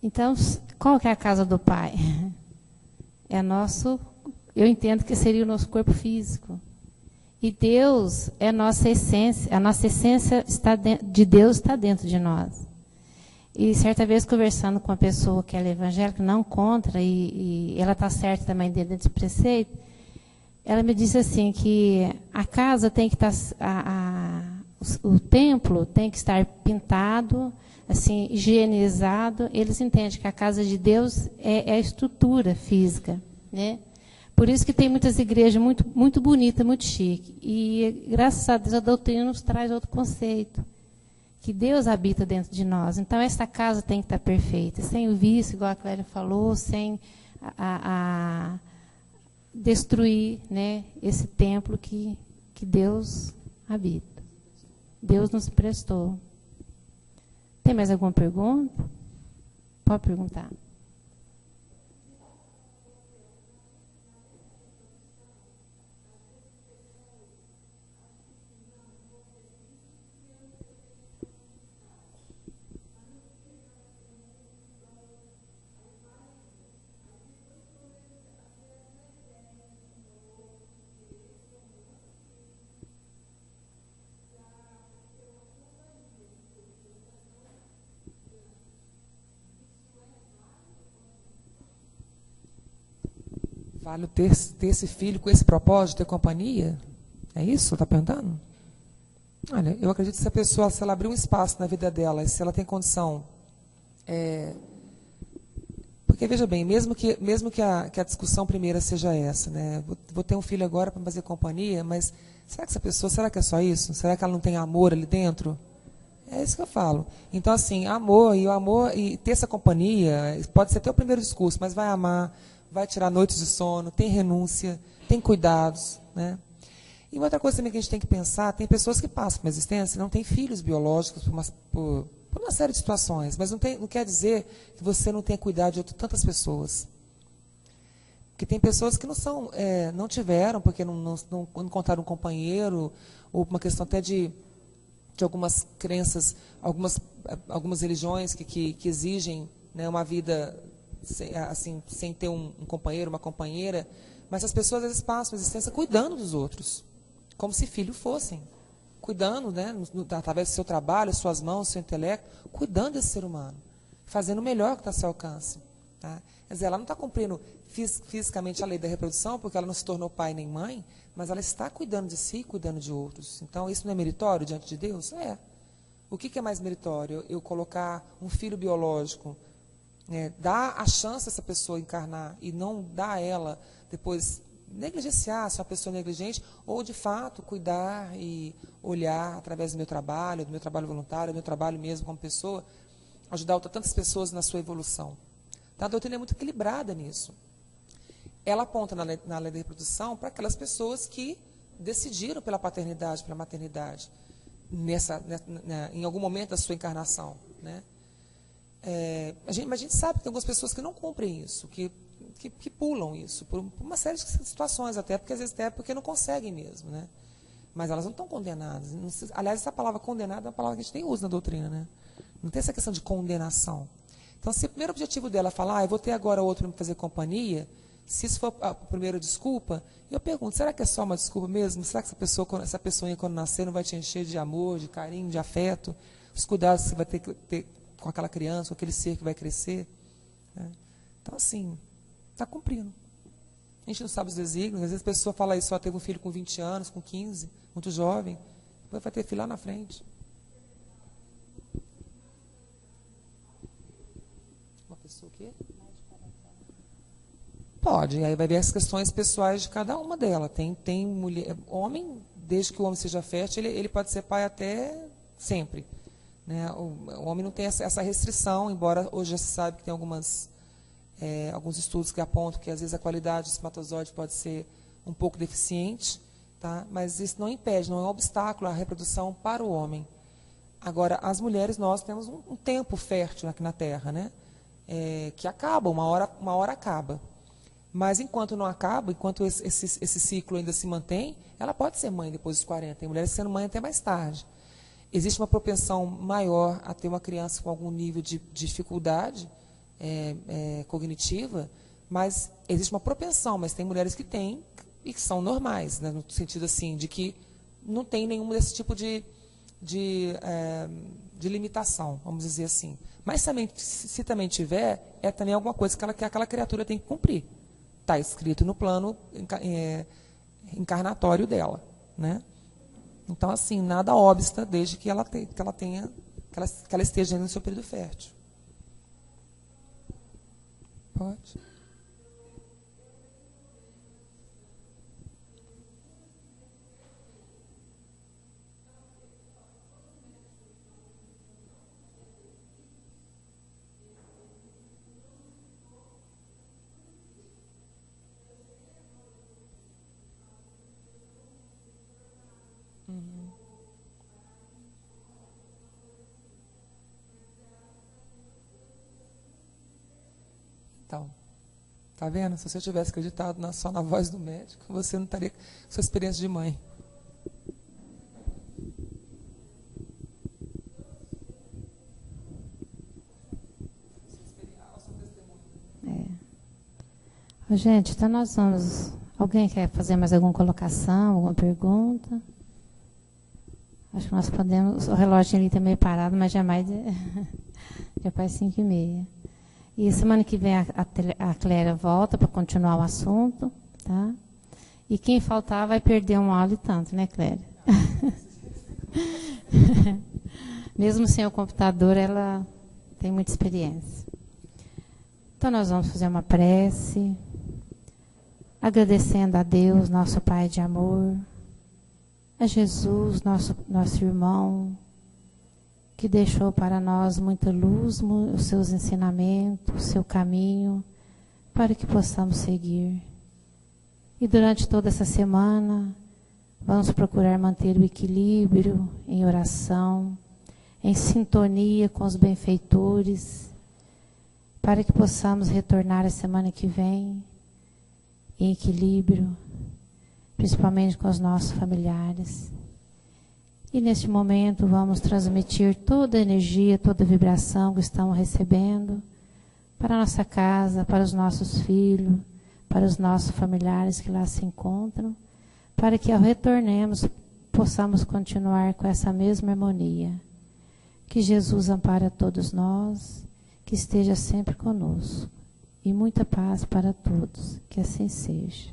Então, qual que é a casa do Pai? É nosso, eu entendo que seria o nosso corpo físico. E Deus é nossa essência, a nossa essência de Deus está dentro de nós. E certa vez, conversando com uma pessoa que é evangélica, não contra, e ela está certa também dentro desse preceito, ela me disse assim, que a casa tem que estar, o templo tem que estar pintado, assim, higienizado. Eles entendem que a casa de Deus é a estrutura física, né? Por isso que tem muitas igrejas muito, muito bonitas, muito chique. E, graças a Deus, a doutrina nos traz outro conceito, que Deus habita dentro de nós. Então, essa casa tem que estar perfeita, sem o vício, igual a Clélia falou, sem destruir, né, esse templo que Deus habita. Deus nos prestou. Tem mais alguma pergunta? Pode perguntar. Vale ter esse filho com esse propósito, ter companhia? É isso? Está perguntando? Olha, eu acredito que se a pessoa, se ela abrir um espaço na vida dela, se ela tem condição... Porque, veja bem, mesmo que a discussão primeira seja essa, né? Vou ter um filho agora para fazer companhia, mas será que essa pessoa, será que é só isso? Será que ela não tem amor ali dentro? É isso que eu falo. Então, assim, amor e ter essa companhia, pode ser até o primeiro discurso, mas vai amar, vai tirar noites de sono, tem renúncia, tem cuidados, né? E outra coisa também que a gente tem que pensar, tem pessoas que passam por uma existência e não têm filhos biológicos por uma série de situações, mas não quer dizer que você não tenha cuidado de tantas pessoas. Porque tem pessoas que não tiveram, porque não encontraram um companheiro, ou uma questão até de algumas crenças, algumas religiões que exigem, né, uma vida sem ter um companheiro, uma companheira, mas as pessoas às vezes passam a existência cuidando dos outros, como se filhos fossem, cuidando, né, através do seu trabalho, suas mãos, seu intelecto, cuidando desse ser humano, fazendo o melhor que está ao seu alcance. Tá? Quer dizer, ela não está cumprindo fisicamente a lei da reprodução, porque ela não se tornou pai nem mãe, mas ela está cuidando de si e cuidando de outros. Então, isso não é meritório diante de Deus? É. O que é mais meritório? Eu colocar um filho biológico, dar a chance a essa pessoa encarnar e não dar a ela depois negligenciar se é uma pessoa negligente, ou de fato cuidar e olhar através do meu trabalho voluntário, do meu trabalho mesmo como pessoa, ajudar tantas pessoas na sua evolução. Então, a doutrina é muito equilibrada nisso. Ela aponta na lei da reprodução para aquelas pessoas que decidiram pela paternidade, pela maternidade, em algum momento da sua encarnação, né? Mas a gente sabe que tem algumas pessoas que não cumprem isso, que pulam isso, por uma série de situações, até porque não conseguem mesmo, né? Mas elas não estão condenadas. Aliás, essa palavra condenada é uma palavra que a gente nem usa na doutrina, né? Não tem essa questão de condenação. Então, se o primeiro objetivo dela é falar, eu vou ter agora outro para me fazer companhia, se isso for a primeira desculpa, eu pergunto, será que é só uma desculpa mesmo? Será que essa pessoa quando nascer, não vai te encher de amor, de carinho, de afeto, os cuidados que você vai ter com aquela criança, com aquele ser que vai crescer? Né? Então, assim, está cumprindo. A gente não sabe os desígnios, às vezes a pessoa fala isso, só teve um filho com 20 anos, com 15, muito jovem, depois vai ter filho lá na frente. Uma pessoa o quê? Pode, aí vai ver as questões pessoais de cada uma delas. Tem mulher, homem, desde que o homem seja fértil, ele pode ser pai até sempre. Né? O homem não tem essa restrição, embora hoje já se sabe que tem alguns estudos que apontam que às vezes a qualidade do espermatozoide pode ser um pouco deficiente, tá? Mas isso não impede, não é um obstáculo à reprodução para o homem. Agora, as mulheres, nós temos um tempo fértil aqui na Terra, né? Que acaba, uma hora acaba. Mas enquanto não acaba, enquanto esse ciclo ainda se mantém, ela pode ser mãe depois dos 40. Tem mulheres sendo mãe até mais tarde. Existe uma propensão maior a ter uma criança com algum nível de dificuldade cognitiva, mas existe uma propensão, mas tem mulheres que têm e que são normais, né, no sentido assim, de que não tem nenhum desse tipo de limitação, vamos dizer assim. Mas também, se também tiver, é também alguma coisa que aquela criatura tem que cumprir. Está escrito no plano encarnatório dela, né? Então, assim, nada obsta desde que ela esteja no seu período fértil. Pode? Então, tá vendo? Se você tivesse acreditado só na voz do médico, você não estaria com sua experiência de mãe. Gente, então nós vamos... Alguém quer fazer mais alguma colocação, alguma pergunta? Acho que nós podemos... O relógio ali está meio parado, mas já faz 5h30. E semana que vem a Cléria volta para continuar o assunto, tá? E quem faltar vai perder uma aula e tanto, né, Cléria? Mesmo sem o computador, ela tem muita experiência. Então, nós vamos fazer uma prece, agradecendo a Deus, nosso Pai de amor, a Jesus, nosso irmão, que deixou para nós muita luz, os seus ensinamentos, o seu caminho, para que possamos seguir. E durante toda essa semana, vamos procurar manter o equilíbrio em oração, em sintonia com os benfeitores, para que possamos retornar a semana que vem em equilíbrio, principalmente com os nossos familiares. E neste momento vamos transmitir toda a energia, toda a vibração que estamos recebendo para a nossa casa, para os nossos filhos, para os nossos familiares que lá se encontram, para que ao retornemos possamos continuar com essa mesma harmonia. Que Jesus ampare a todos nós, que esteja sempre conosco. E muita paz para todos, que assim seja.